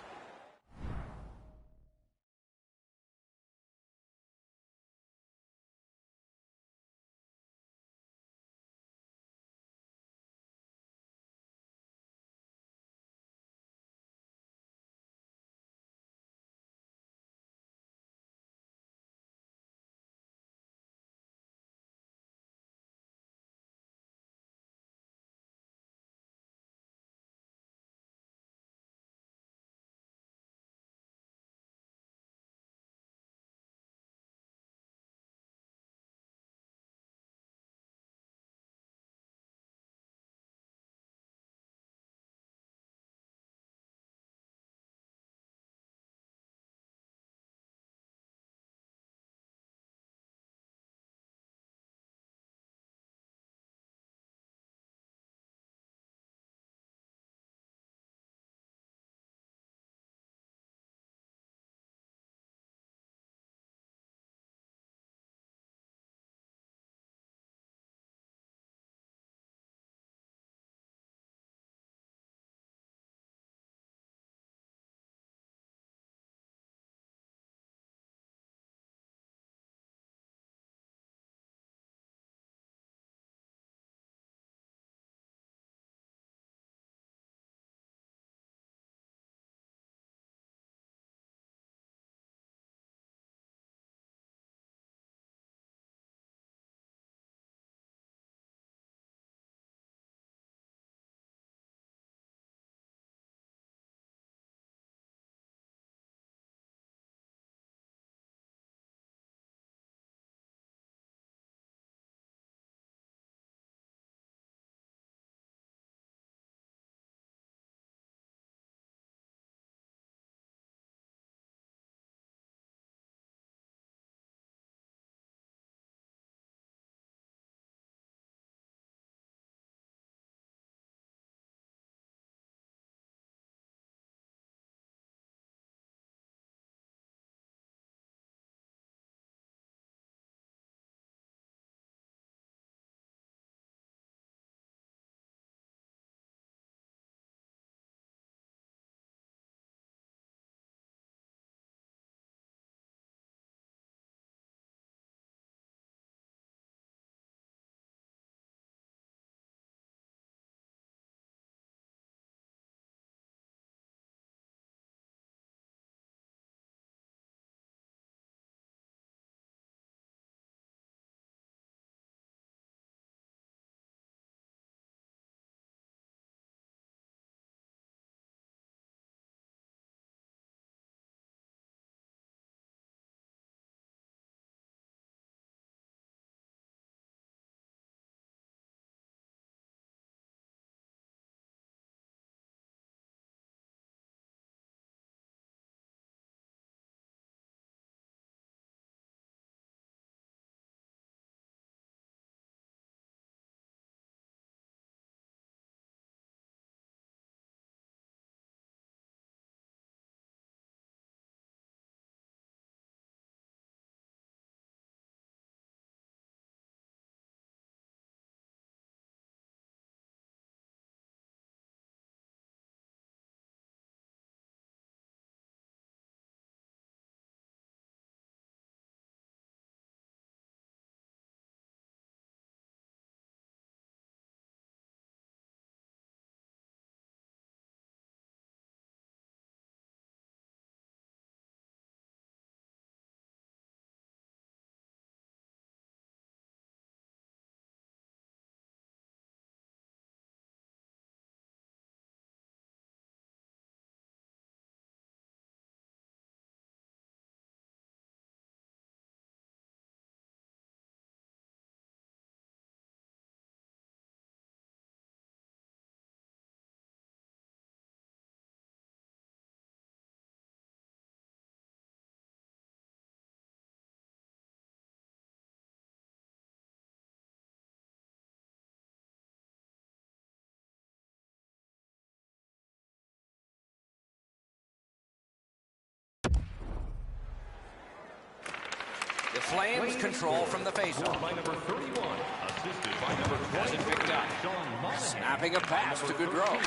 A: Flames control from the faceoff.
D: By number 31, assisted by number 20.
A: Has it picked up. Snapping a pass to Gaudreau.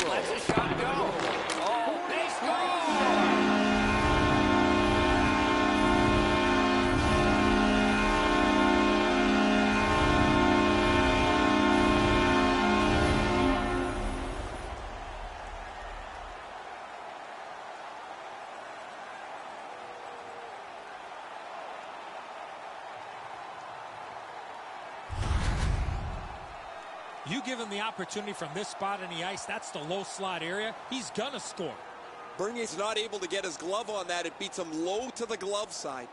A: Lets a shot go. Oh, they score!
C: You give him the opportunity from this spot on the ice, that's the low slot area, he's gonna score.
B: Bernier's not able to get his glove on that. It beats him low to the glove side.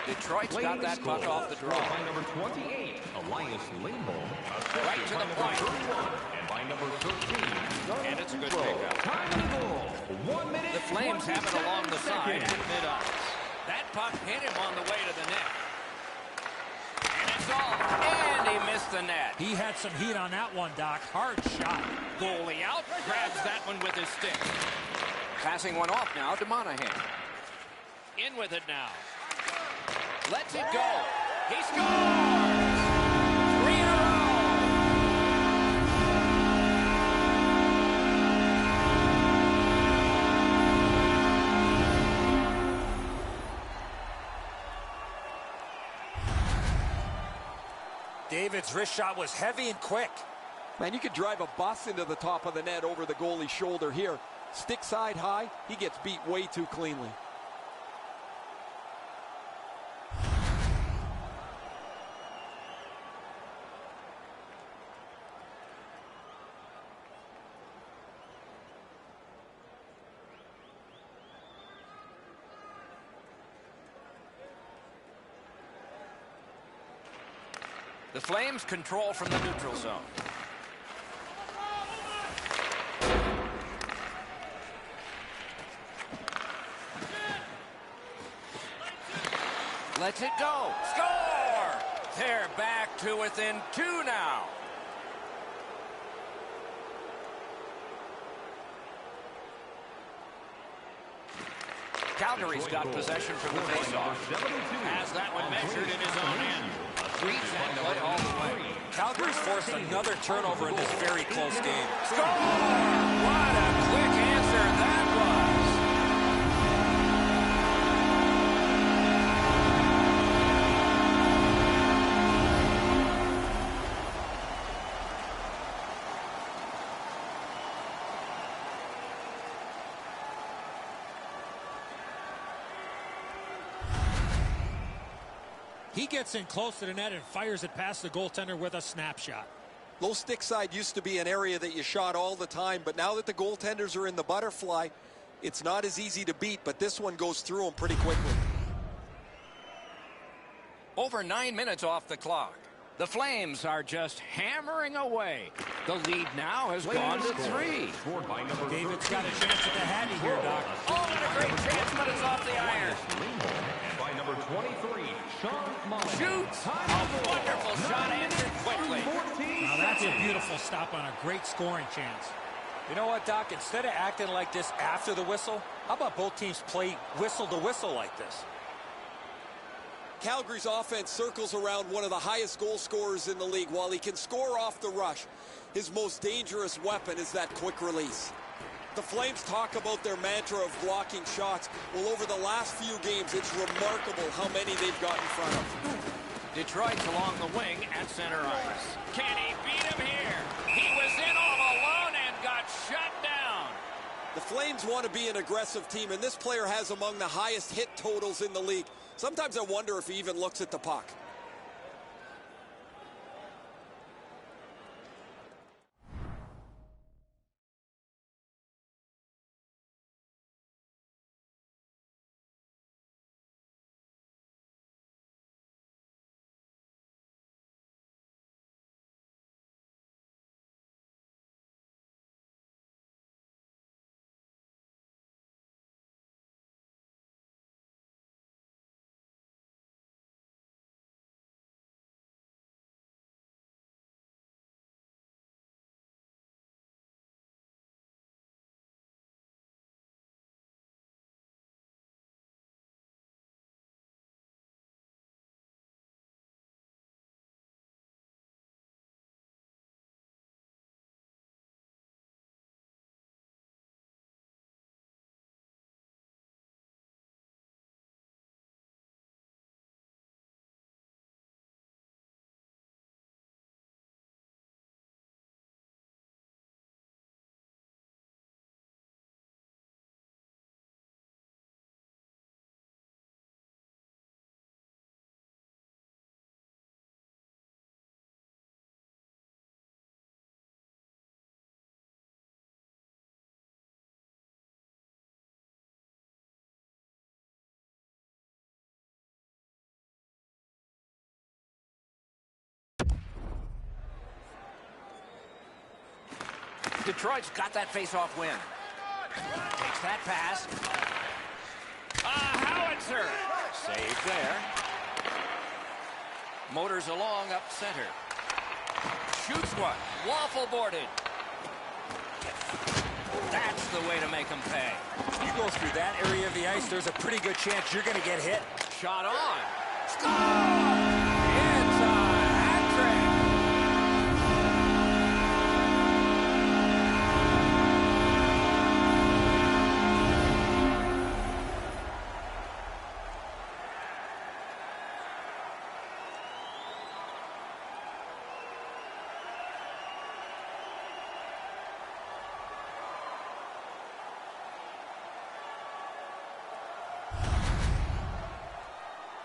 A: Detroit's got that puck off the draw.
D: By number 28, Elias Lindholm.
A: Right to the point.
D: 31, and by number 13,
A: And it's a good pickup.
D: time of the goal. 1 minute.
A: The Flames have it along the side at
D: 27 seconds.
A: mid-ice. That puck hit him on the way to the net. And it's off. And he missed the net.
C: He had some heat on that one, Doc. Hard shot.
A: Goalie out. Grabs that one with his stick. Passing one off now to Monahan. In with it now. Lets it go. He scores! 3 in a row.
E: David's wrist shot was heavy and quick.
B: Man, you could drive a bus into the top of the net over the goalie's shoulder here. Stick side high, he gets beat way too cleanly.
A: The Flames control from the neutral zone. Lets it go. Score! They're back to within 2 now. Calgary's got possession from the faceoff. Has that one measured in his own end. Reads that play all the way.
E: Calgary's forced another turnover in this very close game.
A: Score! What a quick answer that was.
C: He gets in close to the net and fires it past the goaltender with a snapshot.
B: Low stick side used to be an area that you shot all the time, but now that the goaltenders are in the butterfly, it's not as easy to beat, but this one goes through them pretty quickly.
A: Over 9 minutes off the clock. The Flames are just hammering away. The lead now has gone to 3.
D: Scored by number
C: David's got a chance at the Hattie here, Doc.
A: Oh, and a great chance, but it's off the iron.
D: Lindholm. And by number 23, Sean Monahan.
A: Shoots! A wonderful shot answered quickly.
C: Now that's a beautiful stop on a great scoring chance.
E: You know what, Doc? Instead of acting like this after the whistle, how about both teams play whistle to whistle like this?
B: Calgary's offense circles around one of the highest goal scorers in the league. While he can score off the rush, his most dangerous weapon is that quick release. The Flames talk about their mantra of blocking shots. Well, over the last few games, it's remarkable how many they've got in front of.
A: Detroit's along the wing at center ice. Can he beat him here? He was in all alone and got shut down.
B: The Flames want to be an aggressive team, and this player has among the highest hit totals in the league. Sometimes I wonder if he even looks at the puck.
A: Detroit's got that face-off win. Takes that pass. Howitzer. Save there. Motors along up center. Shoots one. Waffle boarded. That's the way to make them pay.
E: You go through that area of the ice, there's a pretty good chance you're going to get hit.
A: Shot on. Score! It's a hat trick.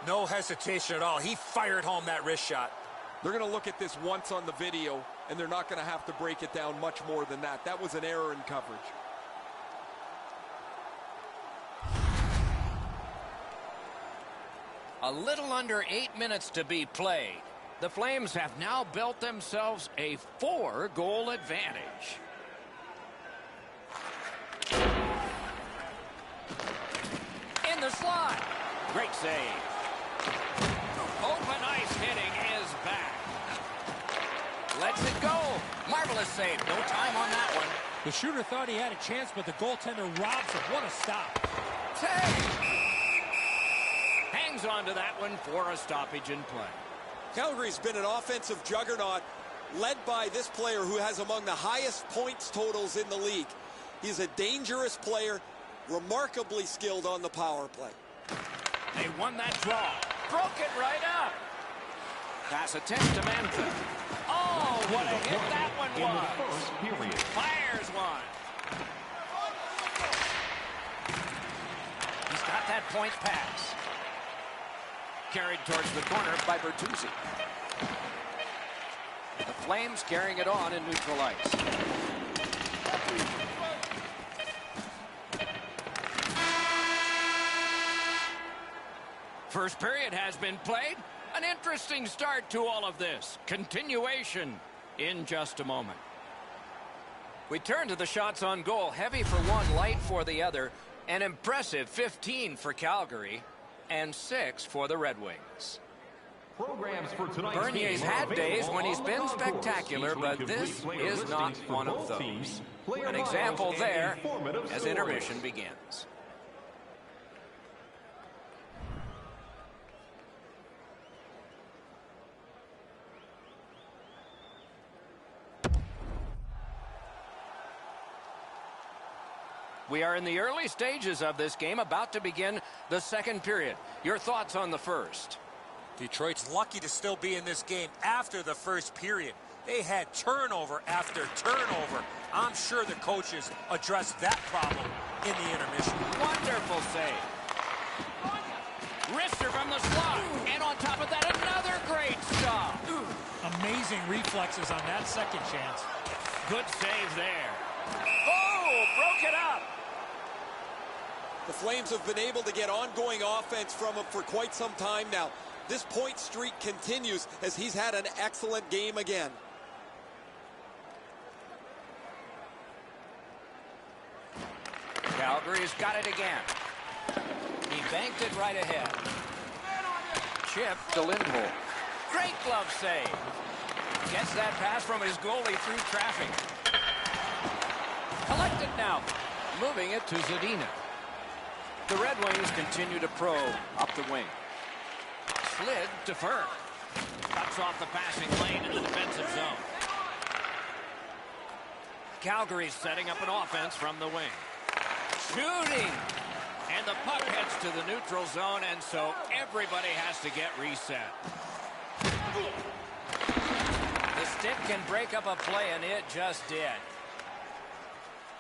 E: No hesitation at all. He fired home that wrist shot.
B: They're going to look at this once on the video, and they're not going to have to break it down much more than that. That was an error in coverage.
A: A little under 8 minutes to be played. The Flames have now built themselves a 4-goal advantage. In the slot. Great save. Open ice hitting is back. Lets it go. Marvelous save. No time on that one.
C: The shooter thought he had a chance, but the goaltender robs him. What a stop.
A: Save. Hangs on to that one for a stoppage in play.
B: Calgary's been an offensive juggernaut led by this player who has among the highest points totals in the league. He's a dangerous player, remarkably skilled on the power play.
A: They won that draw. Broke it right up. Pass attempt to Mantha. Oh, what a hit that one was. Fires one. He's got that point pass. Carried towards the corner by Bertuzzi. The Flames carrying it on in neutral ice. First period has been played. An interesting start to all of this. Continuation in just a moment. We turn to the shots on goal. Heavy for one, light for the other. An impressive 15 for Calgary and 6 for the Red Wings. Bernier's had days when he's been spectacular, but this is not one of those. An example there as intermission begins. We are in the early stages of this game, about to begin the second period. Your thoughts on the first?
E: Detroit's lucky to still be in this game after the first period. They had turnover after turnover. I'm sure the coaches addressed that problem in the intermission.
A: Wonderful save. Wrister from the slot. And on top of that, another great stop.
C: Amazing reflexes on that second chance.
A: Good save there. Oh, broke it up.
B: The Flames have been able to get ongoing offense from him for quite some time now. This point streak continues as he's had an excellent game again.
A: Calgary's got it again. He banked it right ahead. Chip to Lindholm. Great glove save. Gets that pass from his goalie through traffic. Collect it now. Moving it to Zadina. The Red Wings continue to probe up the wing. Slid to Fur. Cuts off the passing lane in the defensive zone. Calgary's setting up an offense from the wing. Shooting. And the puck heads to the neutral zone, and so everybody has to get reset. The stick can break up a play, and it just did.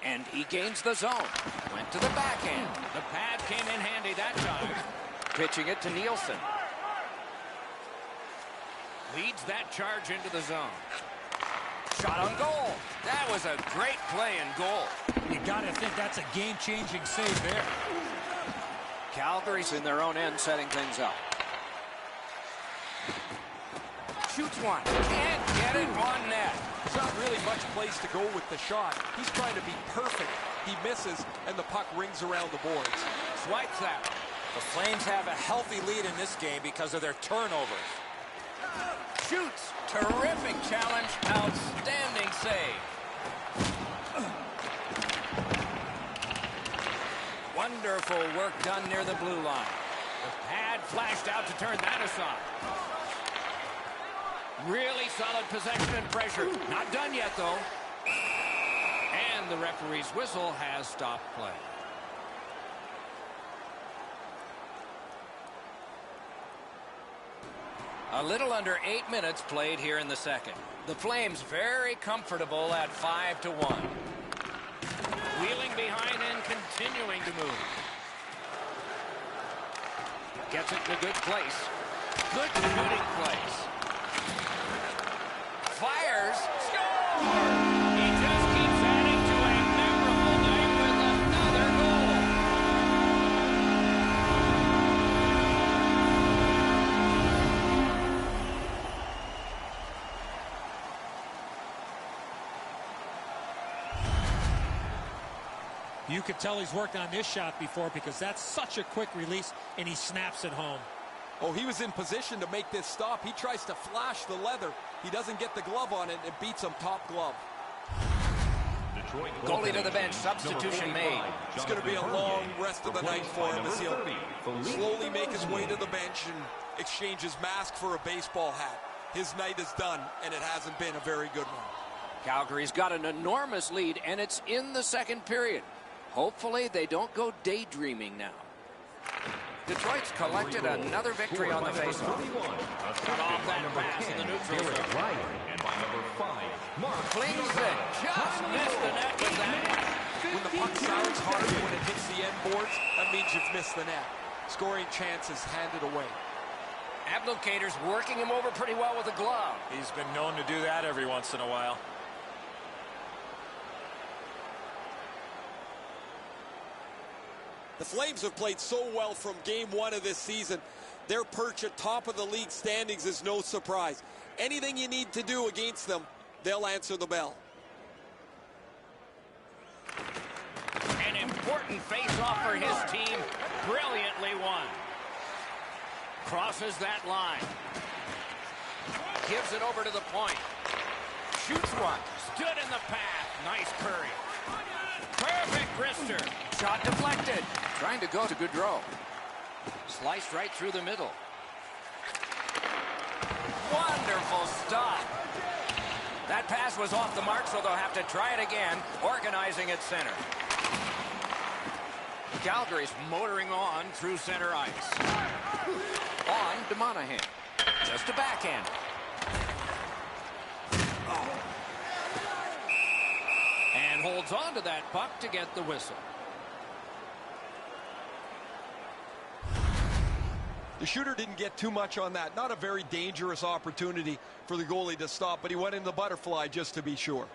A: And he gains the zone. Went to the backhand. The pad came in handy that time. Pitching it to Nielsen. Leads that charge into the zone. Shot on goal. That was a great play in goal.
C: You got to think that's a game-changing save there.
A: Calgary's in their own end setting things up. Shoots one. Can't get it on net.
B: There's not really much place to go with the shot. He's trying to be perfect. He misses, and the puck rings around the boards.
A: Swipes that.
E: The Flames have a healthy lead in this game because of their turnovers.
A: Shoots. Terrific challenge. Outstanding save. Wonderful work done near the blue line. The pad flashed out to turn that aside. Really solid possession and pressure. Not done yet, though. And the referee's whistle has stopped play. A little under 8 minutes played here in the second. The Flames very comfortable at 5-1. Wheeling behind and continuing to move. Gets it in a good place. Good shooting place. Fires. Score! He just keeps adding to a memorable night with another goal.
C: You could tell he's worked on this shot before because that's such a quick release, and he snaps it home.
B: Oh, he was in position to make this stop. He tries to flash the leather. He doesn't get the glove on it. It beats him top glove.
A: Goalie to the bench. Substitution made.
B: It's going to be a long rest of the night for him as he'll slowly make his way to the bench and exchange his mask for a baseball hat. His night is done, and it hasn't been a very good one.
A: Calgary's got an enormous lead, and it's in the second period. Hopefully they don't go daydreaming now. Detroit's collected another victory on the faceoff. Cut off that pass in the neutral zone.
D: And by number 5,
A: Flings it. Just missed the net with that.
B: When the puck sounds hard when it hits the end boards, that means you've missed the net. Scoring chances handed away.
A: Abdelkader's working him over pretty well with a glove.
E: He's been known to do that every once in a while.
B: The Flames have played so well from game one of this season. Their perch at top of the league standings is no surprise. Anything you need to do against them, they'll answer the bell.
A: An important face-off for his team. Brilliantly won. Crosses that line. Gives it over to the point. Shoots one. Stood in the path. Nice curry. Perfect wrister. Shot deflected. Trying to go to Gaudreau. Sliced right through the middle. Wonderful stop. That pass was off the mark, so they'll have to try it again, organizing at center. Calgary's motoring on through center ice. On to Monahan. Just a backhand. And holds on to that puck to get the whistle.
B: The shooter didn't get too much on that. Not a very dangerous opportunity for the goalie to stop, but he went in the butterfly just to be sure.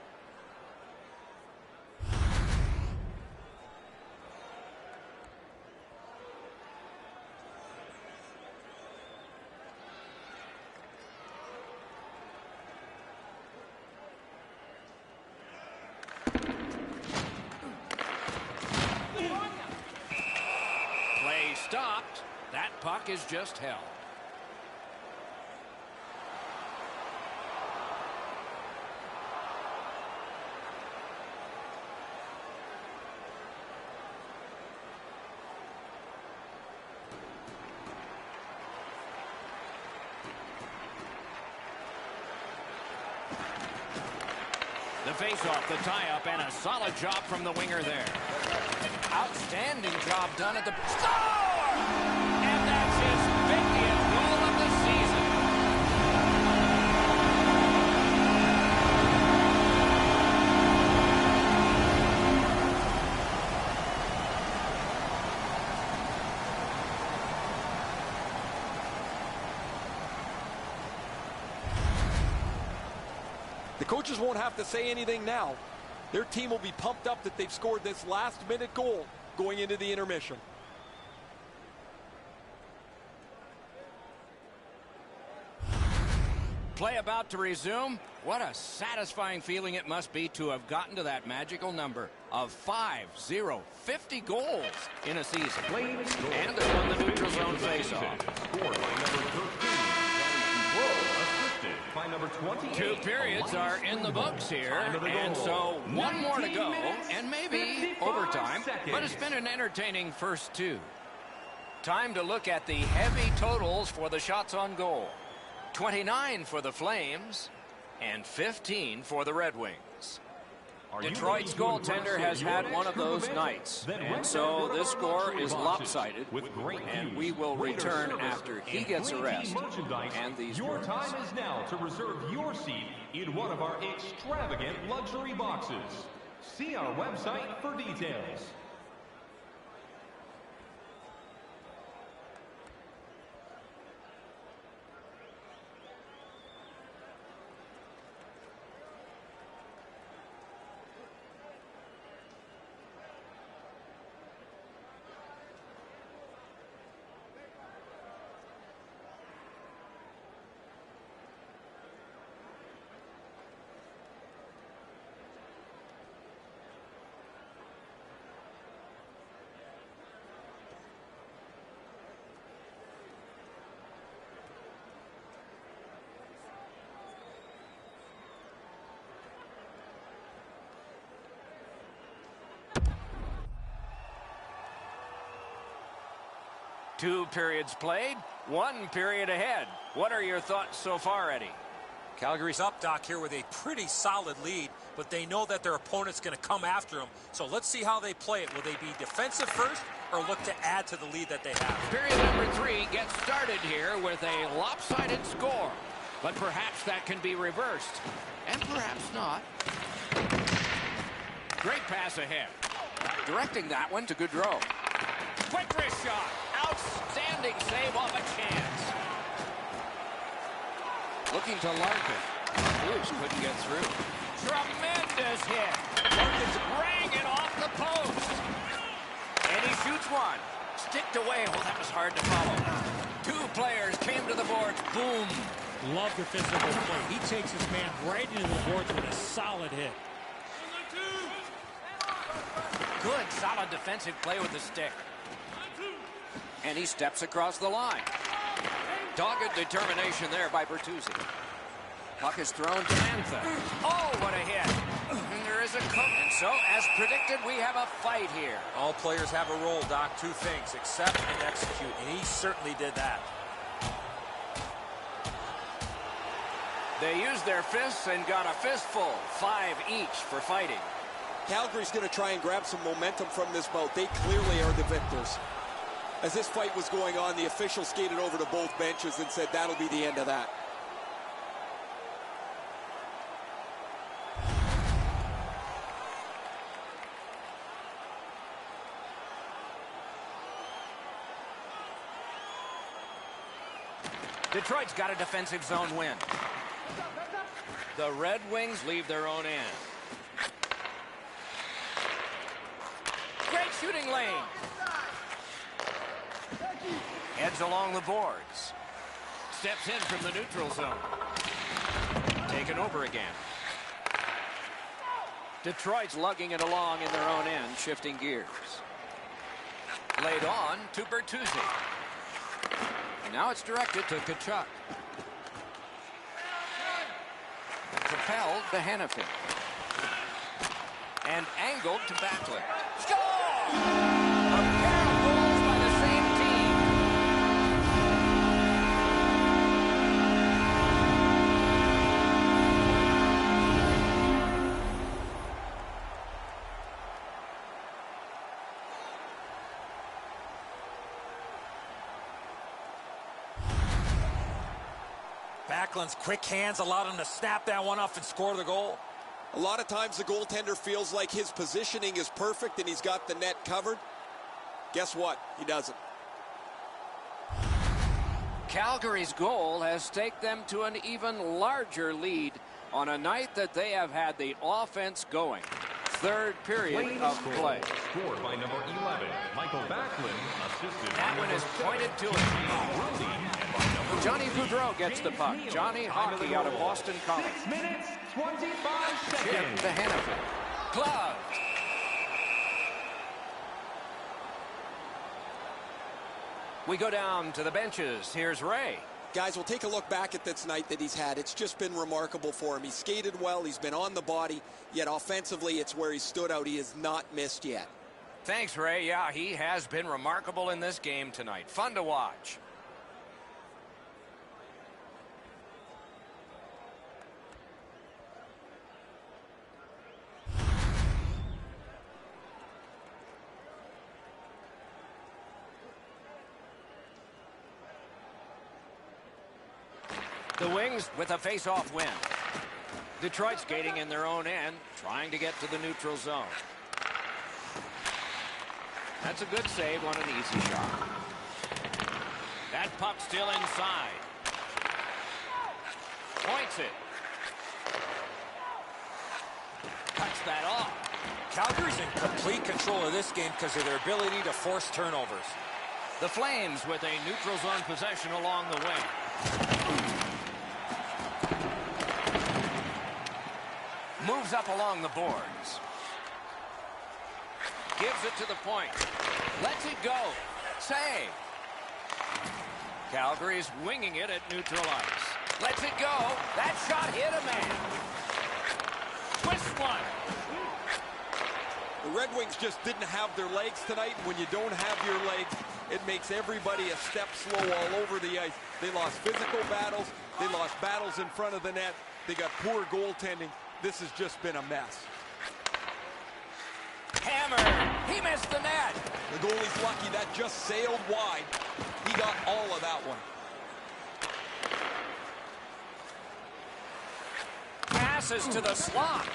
A: Play stopped. That puck is just held. The face-off, the tie-up, and a solid job from the winger there. Outstanding job done at the... Score! And that's his 50th goal of the season.
B: The coaches won't have to say anything now. Their team will be pumped up that they've scored this last-minute goal going into the intermission.
A: Play about to resume. What a satisfying feeling it must be to have gotten to that magical number of 5-0, 50 goals in a season. And they won the neutral zone faceoff. Two periods are in the books here, and so one more to go, and maybe overtime, but it's been an entertaining first two. Time to look at the heavy totals for the shots on goal. 29 for the Flames and 15 for the Red Wings. Detroit's goaltender has had one of those nights, and so this score is lopsided, and we will return after he gets a rest. And these
D: your time is now to reserve your seat in one of our extravagant luxury boxes. See our website for details.
A: Two periods played, one period ahead. What are your thoughts so far, Eddie?
E: Calgary's up, Doc, here with a pretty solid lead, but they know that their opponent's going to come after them. So let's see how they play it. Will they be defensive first or look to add to the lead that they have?
A: Period number 3 gets started here with a lopsided score. But perhaps that can be reversed. And perhaps not. Great pass ahead. Directing that one to Gaudreau. Quick wrist shot. Outstanding save off a chance. Looking to Larkin. Bruce couldn't get through. Tremendous hit. Larkin's rang it off the post. And he shoots one. Sticked away. Well, that was hard to follow. Two players came to the boards. Boom.
C: Love the physical play. He takes his man right into the boards with a solid hit.
A: Good, solid defensive play with the stick. And he steps across the line. Dogged determination there by Bertuzzi. Puck is thrown to Mantha. Oh, what a hit. And there is a coat. And so, as predicted, we have a fight here.
E: All players have a role, Doc. Two things, accept and execute. And he certainly did that.
A: They used their fists and got a fistful. 5 each for fighting.
B: Calgary's going to try and grab some momentum from this bout. They clearly are the victors. As this fight was going on, the official skated over to both benches and said that'll be the end of that.
A: Detroit's got a defensive zone win. The Red Wings leave their own end. Great shooting lane. Heads along the boards. Steps in from the neutral zone. Taken over again. Detroit's lugging it along in their own end, shifting gears. Laid on to Bertuzzi. Now it's directed to Tkachuk. And propelled to Hannafin. And angled to Backlund. Score! A pair of goals by the same team.
E: Backlund's quick hands allowed him to snap that one off and score the goal.
B: A lot of times the goaltender feels like his positioning is perfect and he's got the net covered. Guess what? He doesn't.
A: Calgary's goal has staked them to an even larger lead on a night that they have had the offense going. Third period of play.
D: Scored by number 11, Michael Backlund, assisted.
A: That one is pointed to him. Johnny Boudreau gets the puck. Johnny Hockey out of Boston College.
D: 6 minutes, 25
A: Chip
D: seconds.
A: to Hannafin. Glove. We go down to the benches. Here's Ray.
B: Guys, we'll take a look back at this night that he's had. It's just been remarkable for him. He skated well. He's been on the body. Yet offensively, it's where he stood out. He has not missed yet.
A: Thanks, Ray. Yeah, he has been remarkable in this game tonight. Fun to watch. The Wings with a face-off win. Detroit skating in their own end, trying to get to the neutral zone. That's a good save on an easy shot. That puck still inside. Points it. Cuts that off.
E: Calgary's in complete control of this game because of their ability to force turnovers.
A: The Flames with a neutral zone possession along the wing. Moves up along the boards. Gives it to the point. Lets it go. Save. Calgary's winging it at neutral ice. Lets it go. That shot hit a man. Twist one.
B: The Red Wings just didn't have their legs tonight. When you don't have your legs, it makes everybody a step slow all over the ice. They lost physical battles. They lost battles in front of the net. They got poor goaltending. This has just been a mess.
A: Hammer. He missed the net.
B: The goalie's lucky that just sailed wide. He got all of that one.
A: Passes to the slot.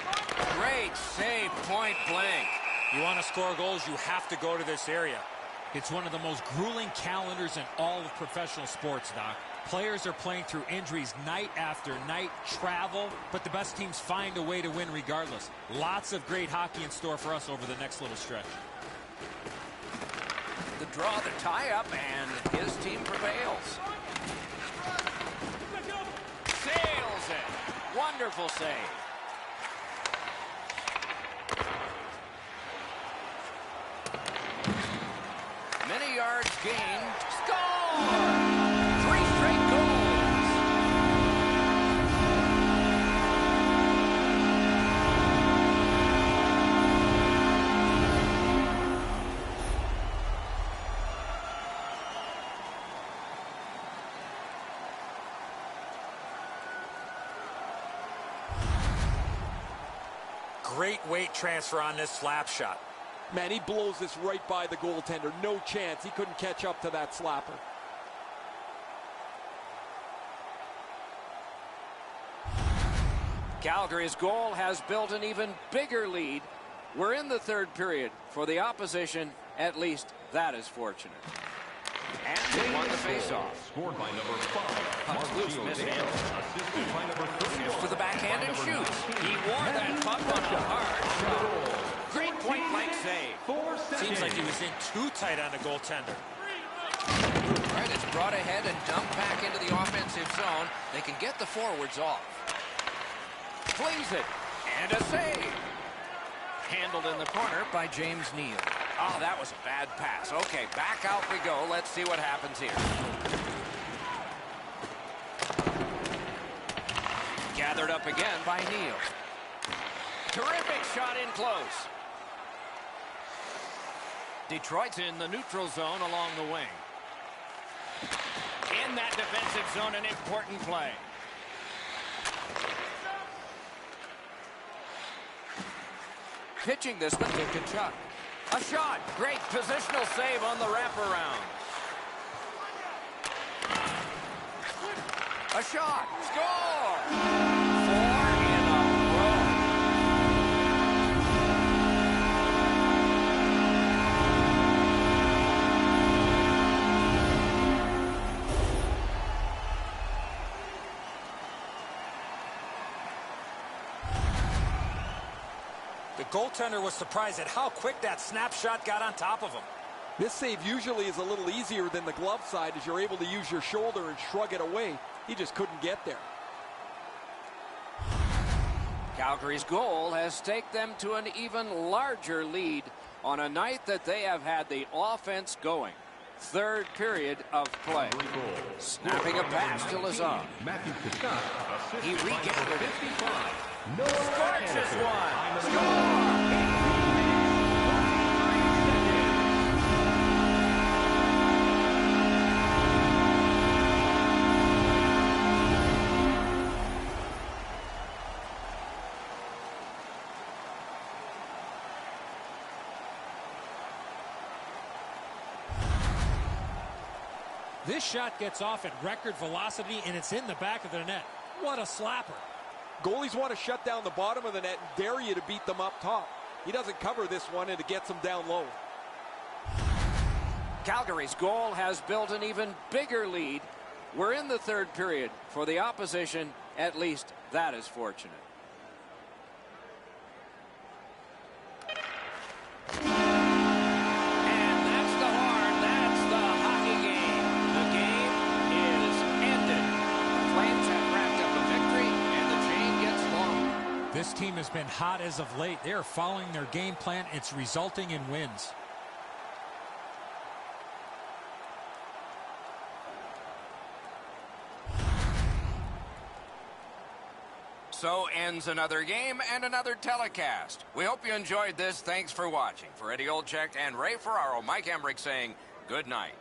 A: Great save, point blank.
C: You want to score goals, you have to go to this area. It's one of the most grueling calendars in all of professional sports, Doc. Players are playing through injuries night after night, travel, but the best teams find a way to win regardless. Lots of great hockey in store for us over the next little stretch.
A: The draw, the tie-up, and his team prevails. Sails it. Wonderful save. Many yards gained. Score! 3 straight goals.
E: Great weight transfer on this slap shot.
B: Man, he blows this right by the goaltender. No chance. He couldn't catch up to that slapper.
A: Calgary's goal has built an even bigger lead. We're in the third period. For the opposition, at least that is fortunate. And they won the faceoff.
D: Scored by number 5.
A: Puck's loose, mishandled.
D: Assisted by number 31.
A: Here's for the backhand and shoots. He wore that puck on a hard shot. Great point-blank save.
D: 4 seconds.
C: Seems like he was in too tight on the goaltender.
A: All right, it's brought ahead and dumped back into the offensive zone. They can get the forwards off. Flings it. And a save. Handled in the corner by James Neal. Oh, that was a bad pass. Okay, back out we go. Let's see what happens here. Gathered up again by Neal. Terrific shot in close. Detroit's in the neutral zone along the wing. In that defensive zone, an important play. Pitching this one to Kachuk. A shot. Great positional save on the wraparound. A shot. Score! 4 in a row.
E: The goaltender was surprised at how quick that snapshot got on top of him.
B: This save usually is a little easier than the glove side as you're able to use your shoulder and shrug it away. He just couldn't get there.
A: Calgary's goal has taken them to an even larger lead on a night that they have had the offense going. Third period of play. Snapping a pass to Lazar. He regathered it. Scorches one. Score!
C: This shot gets off at record velocity, and it's in the back of the net. What a slapper.
B: Goalies want to shut down the bottom of the net and dare you to beat them up top. He doesn't cover this one, and it gets them down low.
A: Calgary's goal has built an even bigger lead. We're in the third period. For the opposition, at least that is fortunate.
C: This team has been hot as of late. They are following their game plan. It's resulting in wins.
A: So ends another game and another telecast. We hope you enjoyed this. Thanks for watching. For Eddie Olczyk and Ray Ferraro, Mike Emmerich saying good night.